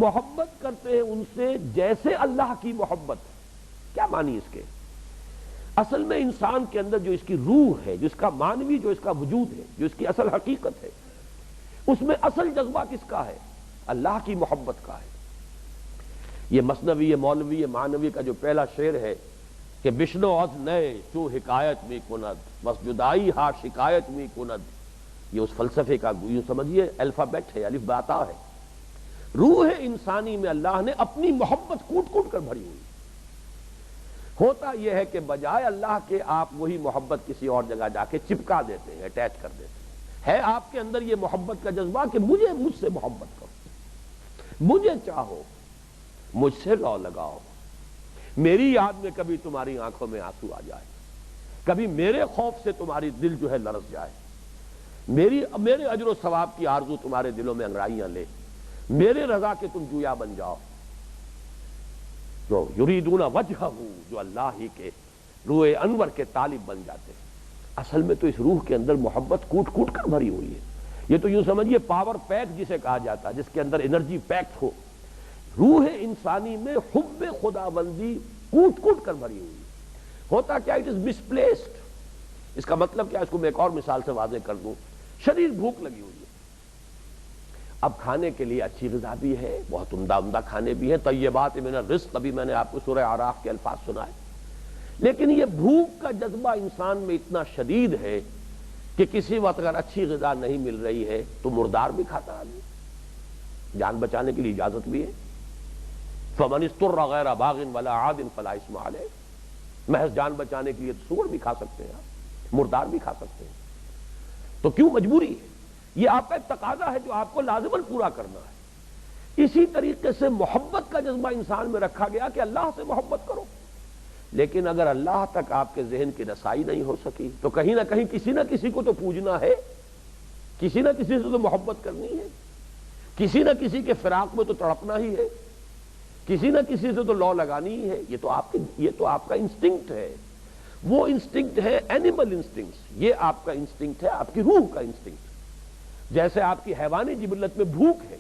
محبت کرتے ہیں ان سے جیسے اللہ کی محبت۔ کیا معنی اس کے؟ اصل میں انسان کے اندر جو اس کی روح ہے، جو اس کا معنوی، جو اس کا وجود ہے، جو اس کی اصل حقیقت ہے، اس میں اصل جذبہ کس کا ہے؟ اللہ کی محبت کا ہے۔ یہ مثنوی مولوی معنوی کا جو پہلا شعر ہے کہ بشنو از نئے چو حکایت می کند بس جدائی ہا شکایت می کند، یہ اس فلسفے کا یوں سمجھیے الفابیٹ ہے، الف باتا ہے۔ روح انسانی میں اللہ نے اپنی محبت کوٹ کوٹ کر بھری ہوئی۔ ہوتا یہ ہے کہ بجائے اللہ کے آپ وہی محبت کسی اور جگہ جا کے چپکا دیتے ہیں، اٹیچ کر دیتے ہیں۔ ہے آپ کے اندر یہ محبت کا جذبہ کہ مجھ سے محبت کرو، مجھے چاہو، مجھ سے لو لگاؤ، میری یاد میں کبھی تمہاری آنکھوں میں آنسو آ جائے، کبھی میرے خوف سے تمہاری دل جو ہے لرز جائے، میرے اجر و ثواب کی آرزو تمہارے دلوں میں انگڑائیاں لے، میرے رضا کے تم جویا بن جاؤ۔ جو یریدون وجہہ، جو اللہ ہی کے روح انور کے طالب بن جاتے ہیں۔ اصل میں تو اس روح کے اندر محبت کوٹ کوٹ کر بھری ہوئی ہے۔ یہ تو یوں سمجھیے پاور پیک جسے کہا جاتا ہے، جس کے اندر انرجی پیکٹ ہو۔ روح انسانی میں حب خداوندی کوٹ کوٹ کر بھری ہوئی ہے۔ ہوتا کیا، اٹ از مسپلیسڈ۔ اس کا مطلب کیا، اس کو میں ایک اور مثال سے واضح کر دوں۔ شدید بھوک لگی ہوئی ہے، اب کھانے کے لیے اچھی غذا بھی ہے، بہت عمدہ عمدہ کھانے بھی ہیں، طیبات من الرزق، ابھی میں نے آپ کو سورہ اعراف کے الفاظ سنائے، لیکن یہ بھوک کا جذبہ انسان میں اتنا شدید ہے کہ کسی وقت اگر اچھی غذا نہیں مل رہی ہے تو مردار بھی کھاتا آدمی، جان بچانے کے لیے اجازت بھی ہے۔ فمن اضطر غیر باغ ولا عاد فلا اثم علیہ، محض جان بچانے کے لیے تو سور بھی کھا سکتے ہیں آپ، مردار بھی کھا سکتے ہیں، تو کیوں مجبوری ہے؟ یہ آپ کا ایک تقاضا ہے جو آپ کو لازماً پورا کرنا ہے۔ اسی طریقے سے محبت کا جذبہ انسان میں رکھا گیا کہ اللہ سے محبت کرو، لیکن اگر اللہ تک آپ کے ذہن کی رسائی نہیں ہو سکی تو کہیں نہ کہیں کسی نہ کسی کو تو پوجنا ہے، کسی نہ کسی سے تو محبت کرنی ہے، کسی نہ کسی کے فراق میں تو تڑپنا ہی ہے، کسی نہ کسی سے تو لو لگانی ہی ہے۔ یہ تو آپ کا انسٹنکٹ ہے، وہ انسٹنکٹ ہے اینیمل انسٹنکٹ، یہ آپ کا انسٹنکٹ ہے، آپ کی روح کا انسٹنکٹ۔ جیسے آپ کی حیوانی جبلت میں بھوک ہے،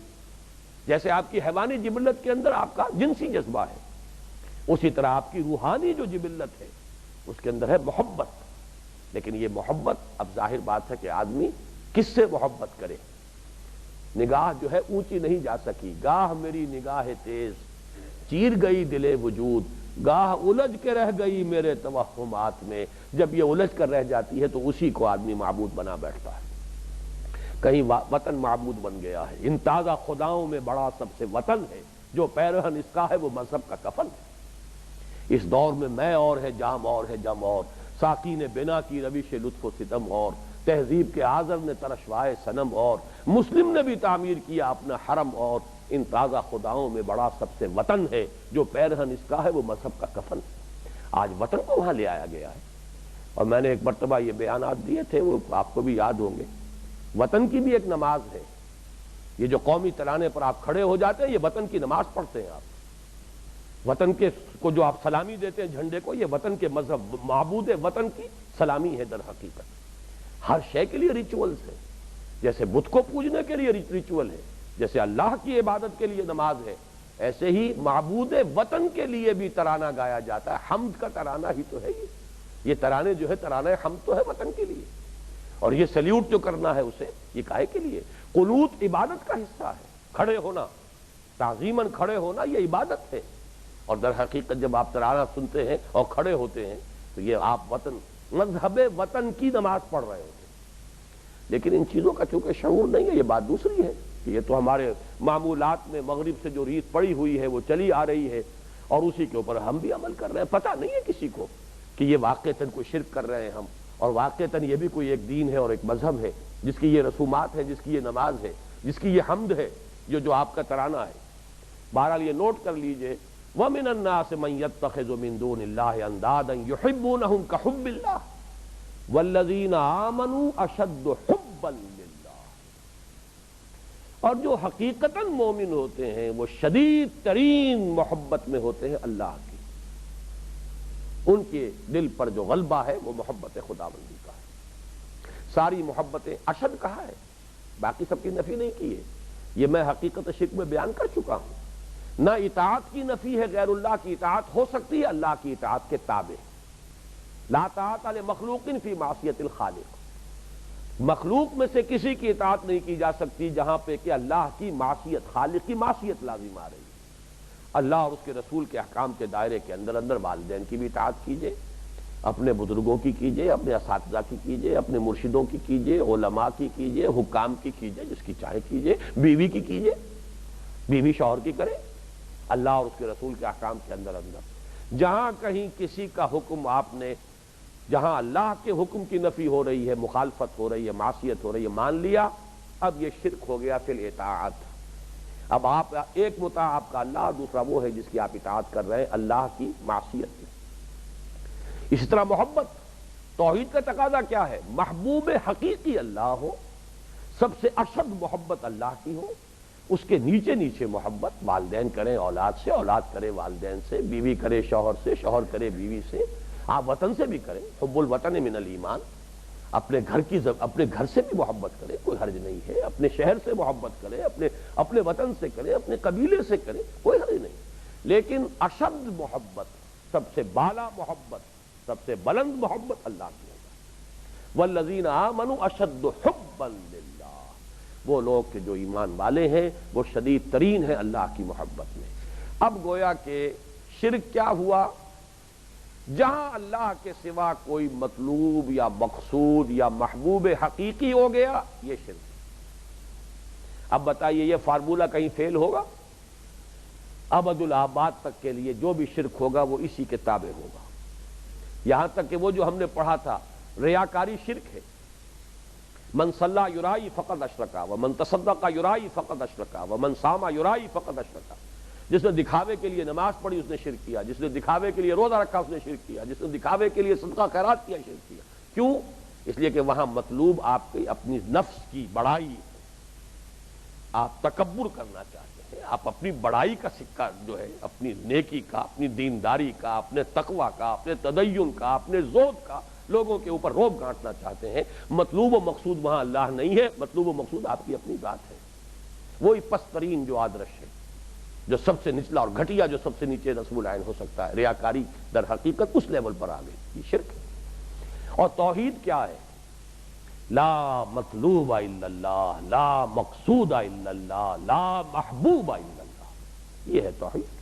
جیسے آپ کی حیوانی جبلت کے اندر آپ کا جنسی جذبہ ہے، اسی طرح آپ کی روحانی جو جبلت ہے اس کے اندر ہے محبت، لیکن یہ محبت اب ظاہر بات ہے کہ آدمی کس سے محبت کرے. نگاہ جو ہے اونچی نہیں جا سکی، گاہ میری نگاہ تیز چیر گئی دل وجود، گاہ الجھ کے رہ گئی میرے توہمات میں. جب یہ الجھ کر رہ جاتی ہے تو اسی کو آدمی معبود بنا بیٹھتا ہے. کہیں وطن معبود بن گیا ہے. ان تازہ خداؤں میں بڑا سب سے وطن ہے، جو پیرہن اس کا ہے وہ مذہب کا کفن ہے. اس دور میں میں اور ہے جام اور ہے جم اور، ساقی نے بنا کی روش لطف و ستم اور، تہذیب کے آذر نے ترشوائے صنم اور، مسلم نے بھی تعمیر کیا اپنا حرم اور. ان تازہ خداؤں میں بڑا سب سے وطن ہے، جو پیرہن اس کا ہے وہ مذہب کا کفن ہے. آج وطن کو وہاں لے آیا گیا ہے. اور میں نے ایک مرتبہ یہ بیانات دیے تھے، وہ آپ کو بھی یاد ہوں گے. وطن کی بھی ایک نماز ہے. یہ جو قومی ترانے پر آپ کھڑے ہو جاتے ہیں، یہ وطن کی نماز پڑھتے ہیں. آپ وطن کے کو جو آپ سلامی دیتے ہیں جھنڈے کو، یہ وطن کے مذہب معبود وطن کی سلامی ہے. در حقیقت ہر شے کے لیے ریچولز ہے. جیسے بت کو پوجنے کے لیے ریچول ہے، جیسے اللہ کی عبادت کے لیے نماز ہے، ایسے ہی معبود وطن کے لیے بھی ترانہ گایا جاتا ہے. حمد کا ترانہ ہی تو ہے یہ ترانے جو ہے ترانہ حمد تو ہے وطن کے لیے. اور یہ سلیوٹ جو کرنا ہے اسے، یہ کاہے کے لیے؟ قنوت عبادت کا حصہ ہے. کھڑے ہونا، تعظیماً کھڑے ہونا، یہ عبادت ہے. اور در حقیقت جب آپ ترانہ سنتے ہیں اور کھڑے ہوتے ہیں تو یہ آپ وطن، مذہب وطن کی نماز پڑھ رہے ہوتے ہیں. لیکن ان چیزوں کا چونکہ شعور نہیں ہے، یہ بات دوسری ہے کہ یہ تو ہمارے معمولات میں مغرب سے جو ریت پڑی ہوئی ہے وہ چلی آ رہی ہے، اور اسی کے اوپر ہم بھی عمل کر رہے ہیں. پتہ نہیں ہے کسی کو کہ یہ واقعتاً کوئی شرک کر رہے ہیں ہم، اور واقعتاً یہ بھی کوئی ایک دین ہے اور ایک مذہب ہے، جس کی یہ رسومات ہے، جس کی یہ نماز ہے، جس کی یہ حمد ہے، جو آپ کا ترانہ ہے. بہرحال یہ نوٹ کر لیجئے، وَمِنَ النَّاسِ مَن يَتَّخِذُ مِن دُونِ اللَّهِ أَندَادًا يُحِبُّونَهُمْ كَحُبِّ اللَّهِ وَالَّذِينَ آمَنُوا أَشَدُّ حُبًّا لِلَّهِ. اور جو حقیقتاً مومن ہوتے ہیں وہ شدید ترین محبت میں ہوتے ہیں اللہ کی. ان کے دل پر جو غلبہ ہے وہ محبت خداوندی کا ہے. ساری محبتیں اشد کہا ہے، باقی سب کی نفی نہیں کی ہے. یہ میں حقیقت شرک میں بیان کر چکا ہوں. نہ اطاعت کی نفی ہے، غیر اللہ کی اطاعت ہو سکتی ہے اللہ کی اطاعت کے تابع. لا طاعت لمخلوق فی معصیت الخالق. مخلوق میں سے کسی کی اطاعت نہیں کی جا سکتی جہاں پہ کہ اللہ کی معصیت، خالق کی معصیت لازم آ رہی ہے. اللہ اور اس کے رسول کے احکام کے دائرے کے اندر والدین کی بھی اطاعت کیجئے، اپنے بزرگوں کی کیجئے، اپنے اساتذہ کی کیجئے، اپنے مرشدوں کی کیجئے، علماء کی کیجئے، حکام کی کیجئے، جس کی چاہے کیجئے، بیوی کی کیجئے، بیوی شوہر کی کرے. اللہ اور اس کے رسول کے احکام کے اندر جہاں کہیں کسی کا حکم آپ نے، جہاں اللہ کے حکم کی نفی ہو رہی ہے، مخالفت ہو رہی ہے، معصیت ہو رہی ہے، مان لیا، اب یہ شرک ہو گیا فی الاطاعت. اب آپ ایک مطاع آپ کا اللہ، دوسرا وہ ہے جس کی آپ اطاعت کر رہے ہیں اللہ کی معصیت میں. اسی طرح محبت، توحید کا تقاضا کیا ہے؟ محبوب حقیقی اللہ ہو، سب سے اشد محبت اللہ کی ہو، اس کے نیچے نیچے محبت والدین کریں اولاد سے، اولاد کرے والدین سے، بیوی کرے شوہر سے، شوہر کرے بیوی سے، آپ وطن سے بھی کریں. حب الوطن من الایمان. اپنے گھر سے بھی محبت کرے، کوئی حرج نہیں ہے. اپنے شہر سے محبت کرے، اپنے وطن سے کرے، اپنے قبیلے سے کرے، کوئی حرج نہیں. لیکن اشد محبت، سب سے بالا محبت، سب سے بلند محبت اللہ کی ہے. والذین آمنوا اشد حبا للہ. وہ لوگ کہ جو ایمان والے ہیں وہ شدید ترین ہیں اللہ کی محبت میں. اب گویا کہ شرک کیا ہوا؟ جہاں اللہ کے سوا کوئی مطلوب یا مقصود یا محبوب حقیقی ہو گیا، یہ شرک. اب بتائیے یہ فارمولہ کہیں فیل ہوگا؟ ابد الآباد تک کے لیے جو بھی شرک ہوگا وہ اسی کے تابع ہوگا. یہاں تک کہ وہ جو ہم نے پڑھا تھا ریاکاری شرک ہے. من صلی یرائی فقد اشرکا ومن تصدق یرائی فقد اشرکا ومن صام یرائی فقد اشرکا. جس نے دکھاوے کے لیے نماز پڑھی اس نے شرک کیا، جس نے دکھاوے کے لیے روزہ رکھا اس نے شرک کیا، جس نے دکھاوے کے لیے صدقہ خیرات کیا شرک کیا. کیوں؟ اس لیے کہ وہاں مطلوب آپ کی اپنی نفس کی بڑائی، آپ تکبر کرنا چاہتے ہیں، آپ اپنی بڑائی کا سکہ جو ہے، اپنی نیکی کا، اپنی دینداری کا، اپنے تقوی کا، اپنے تدین کا، اپنے زہد کا لوگوں کے اوپر روب گانٹنا چاہتے ہیں. مطلوب و مقصود وہاں اللہ نہیں ہے، مطلوب و مقصود آپ کی اپنی ذات ہے. وہی پست ترین جو آدرش ہے. جو سب سے نچلا اور گھٹیا جو سب سے نیچے نصب العین ہو سکتا ہے، ریاکاری در حقیقت اس لیول پر آ گئی، یہ شرک ہے۔ اور توحید کیا ہے؟ لا مطلوب الا اللہ، لا مقصود الا اللہ، لا محبوب الا اللہ، یہ ہے توحید۔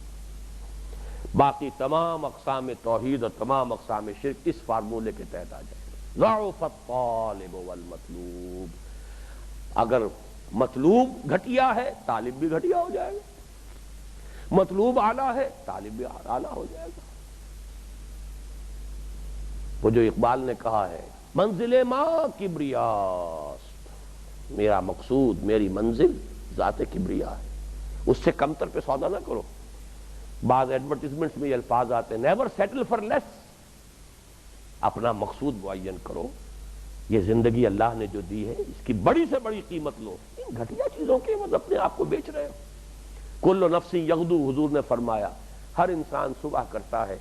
باقی تمام اقسام توحید اور تمام اقسام شرک اس فارمولے کے تحت آ جائے گا۔ ضعف الطالب والمطلوب، اگر مطلوب گھٹیا ہے طالب بھی گھٹیا ہو جائے گا، مطلوب اعلیٰ ہے طالب بھی اعلیٰ ہو جائے گا۔ وہ جو اقبال نے کہا ہے منزل ماں کبریاست، میرا مقصود میری منزل ذات کبریا ہے، اس سے کمتر پہ سودا نہ کرو۔ بعض ایڈورٹیزمنٹس میں یہ الفاظ آتے ہیں نیور سیٹل فار لیس، اپنا مقصود معین کرو۔ یہ زندگی اللہ نے جو دی ہے اس کی بڑی سے بڑی قیمت لو، ان گھٹیا چیزوں کے عوض اپنے آپ کو بیچ رہے ہو۔ کل نفس یغدو، حضور نے فرمایا ہر انسان صبح کرتا ہے،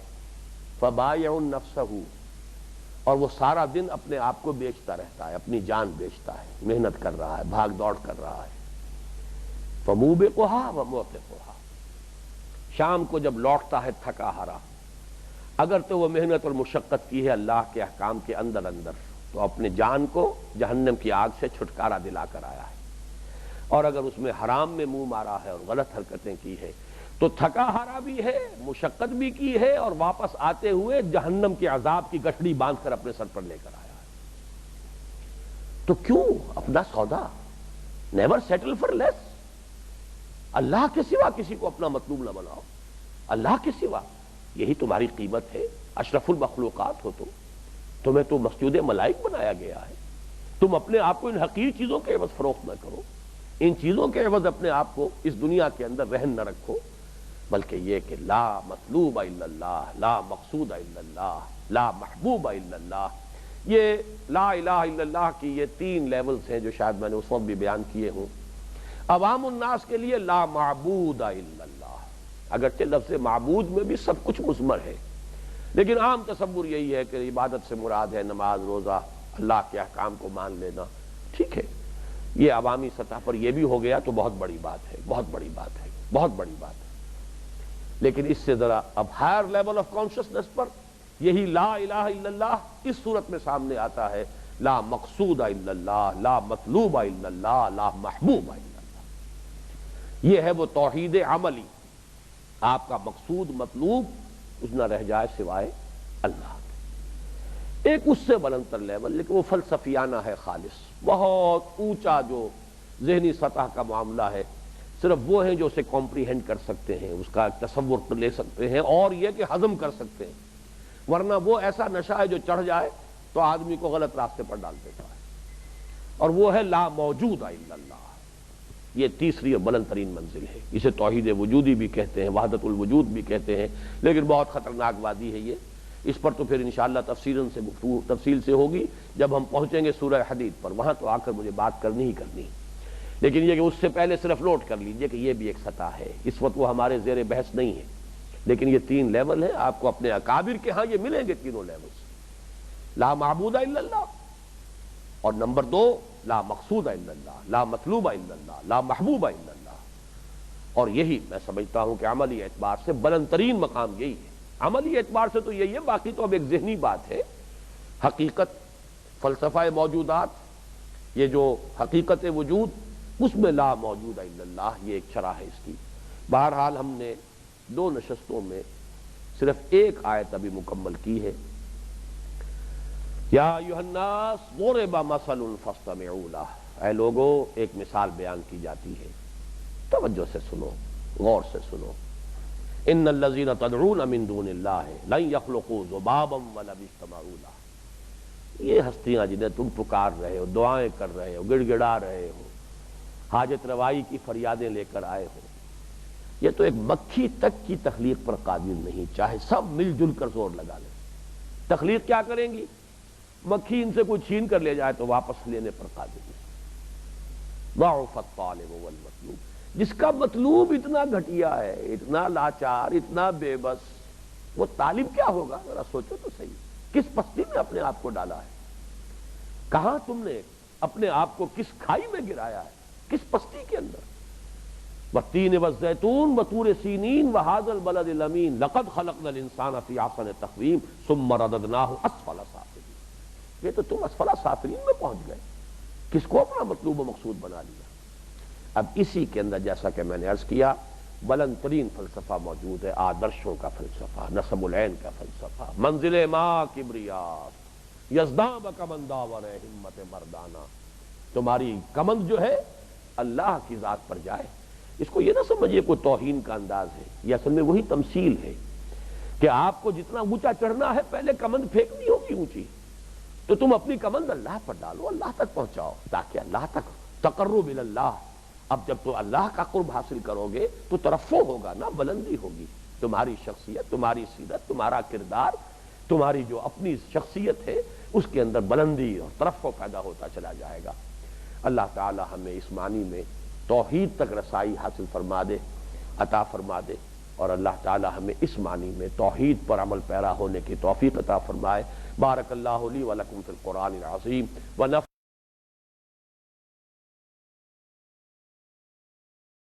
فبایع نفسہ، اور وہ سارا دن اپنے آپ کو بیچتا رہتا ہے، اپنی جان بیچتا ہے، محنت کر رہا ہے، بھاگ دوڑ کر رہا ہے۔ فموبقھا وموقفھا، شام کو جب لوٹتا ہے تھکا ہارا، اگر تو وہ محنت اور مشقت کی ہے اللہ کے احکام کے اندر تو اپنے جان کو جہنم کی آگ سے چھٹکارا دلا کر آیا ہے، اور اگر اس میں حرام میں منہ مارا ہے اور غلط حرکتیں کی ہے تو تھکا ہارا بھی ہے، مشقت بھی کی ہے، اور واپس آتے ہوئے جہنم کے عذاب کی گٹھڑی باندھ کر اپنے سر پر لے کر آیا ہے۔ تو کیوں اپنا سودا؟ نیور سیٹل فار لیس، اللہ کے سوا کسی کو اپنا مطلوب نہ بناؤ، اللہ کے سوا یہی تمہاری قیمت ہے۔ اشرف المخلوقات ہو تمہیں تو مسجود ملائک بنایا گیا ہے، تم اپنے آپ کو ان حقیر چیزوں کے عوض فروخت نہ کرو، ان چیزوں کے عوض اپنے آپ کو اس دنیا کے اندر رہن نہ رکھو، بلکہ یہ کہ لا مطلوب الا اللہ، لا مقصود الا اللہ، لا محبوب الا اللہ۔ یہ لا الہ الا اللہ کی یہ تین لیولز ہیں جو شاید میں نے اس وقت بھی بیان کیے ہوں۔ عوام الناس کے لیے لا معبود الا اللہ، اگرچہ لفظ معبود میں بھی سب کچھ مضمر ہے، لیکن عام تصور یہی ہے کہ عبادت سے مراد ہے نماز روزہ، اللہ کے احکام کو مان لینا، ٹھیک ہے، یہ عوامی سطح پر یہ بھی ہو گیا تو بہت بڑی بات ہے، بہت بڑی بات ہے، بہت بڑی بات ہے۔ لیکن اس سے ذرا اب ہائر لیول آف کانشسنس پر یہی لا الہ الا اللہ اس صورت میں سامنے آتا ہے، لا مقصود الا اللہ، لا مطلوب الا اللہ، لا محبوب الا اللہ۔ یہ ہے وہ توحید عملی، آپ کا مقصود مطلوب اس نہ رہ جائے سوائے اللہ کے۔ ایک اس سے بلند تر لیول، لیکن وہ فلسفیانہ ہے خالص، بہت اونچا جو ذہنی سطح کا معاملہ ہے، صرف وہ ہیں جو اسے کمپریہنڈ کر سکتے ہیں، اس کا ایک تصور لے سکتے ہیں، اور یہ کہ ہضم کر سکتے ہیں، ورنہ وہ ایسا نشہ ہے جو چڑھ جائے تو آدمی کو غلط راستے پر ڈال دیتا ہے، اور وہ ہے لا موجود الا اللہ۔ یہ تیسری اور بلند ترین منزل ہے، اسے توحید وجودی بھی کہتے ہیں، وحدت الوجود بھی کہتے ہیں، لیکن بہت خطرناک وادی ہے یہ، اس پر تو پھر انشاءاللہ تفصیل سے ہوگی جب ہم پہنچیں گے سورہ حدید پر، وہاں تو آ کر مجھے بات کرنی ہی کرنی ہے، لیکن یہ کہ اس سے پہلے صرف نوٹ کر لیجئے کہ یہ بھی ایک سطح ہے، اس وقت وہ ہمارے زیر بحث نہیں ہے، لیکن یہ تین لیول ہیں، آپ کو اپنے اکابر کے ہاں یہ ملیں گے تینوں لیولز، لا معبود الا اللہ، اور نمبر دو لا مقصود الا اللہ، لا مطلوب الا اللہ، لا محبوب الا اللہ۔ اور یہی میں سمجھتا ہوں کہ عملی اعتبار سے بلند ترین مقام یہی ہے، عملی اعتبار سے تو یہی ہے، باقی تو اب ایک ذہنی بات ہے، حقیقت، فلسفہ موجودات، یہ جو حقیقت وجود، اس میں لا موجود الا اللہ، یہ ایک شرح ہے اس کی۔ بہرحال ہم نے دو نشستوں میں صرف ایک آیت ابھی مکمل کی ہے، یا ایھا الناس ضرب مثل فاستمعوا لہ، اے لوگو ایک مثال بیان کی جاتی ہے، توجہ سے سنو، غور سے سنو، ان الذین تدعون من دون اللہ لن یخلقوا ذبابا ولو اجتمعوا لہ، یہ ہستیاں جنہیں تم پکار رہے ہو، دعائیں کر رہے ہو، گڑ گڑا رہے ہو، حاجت روائی کی فریادیں لے کر آئے ہو، یہ تو ایک مکھی تک کی تخلیق پر قادر نہیں، چاہے سب مل جل کر زور لگا لیں، تخلیق کیا کریں گی؟ مکھی ان سے کوئی چھین کر لے جائے تو واپس لینے پر قادر نہیں۔ ضعف الطالب والمطلوب، جس کا مطلوب اتنا گھٹیا ہے، اتنا لاچار، اتنا بے بس، وہ طالب کیا ہوگا؟ ذرا سوچو تو صحیح، کس پستی میں اپنے آپ کو ڈالا ہے، کہاں تم نے اپنے آپ کو کس کھائی میں گرایا ہے، کس پستی کے اندر؟ والتین والزیتون وطور سینین وہذا البلد الامین لقد خلقنا الانسان فی احسن تقویم ثم رددناہ اسفل سافلین۔ یہ تو تم اسفل سافلین میں پہنچ گئے، کس کو اپنا مطلوب و مقصود بنا لیا۔ اب اسی کے اندر جیسا کہ میں نے عرض کیا بلند ترین فلسفہ موجود ہے، آدرشوں کا فلسفہ، نصب العین کا فلسفہ، منزل ماں کبریات یزداں بکمن داور ہمت مردانہ۔ تمہاری کمند جو ہے اللہ کی ذات پر جائے۔ اس کو یہ نہ سمجھیے کوئی توہین کا انداز ہے، یہ اصل میں وہی تمثیل ہے کہ آپ کو جتنا اونچا چڑھنا ہے پہلے کمند پھینکنی ہوگی اونچی، تو تم اپنی کمند اللہ پر ڈالو، اللہ تک پہنچاؤ تاکہ اللہ تک تقرب اللہ۔ اب جب تو اللہ کا قرب حاصل کرو گے تو ترفع ہوگا نا، بلندی ہوگی، تمہاری شخصیت، تمہاری سیرت، تمہارا کردار، تمہاری جو اپنی شخصیت ہے اس کے اندر بلندی اور ترفع پیدا ہوتا چلا جائے گا۔ اللہ تعالی ہمیں اس معنی میں توحید تک رسائی حاصل فرما دے، عطا فرما دے، اور اللہ تعالی ہمیں اس معنی میں توحید پر عمل پیرا ہونے کی توفیق عطا فرمائے۔ بارک اللہ لی و لکم فی القرآن العظیم ونفع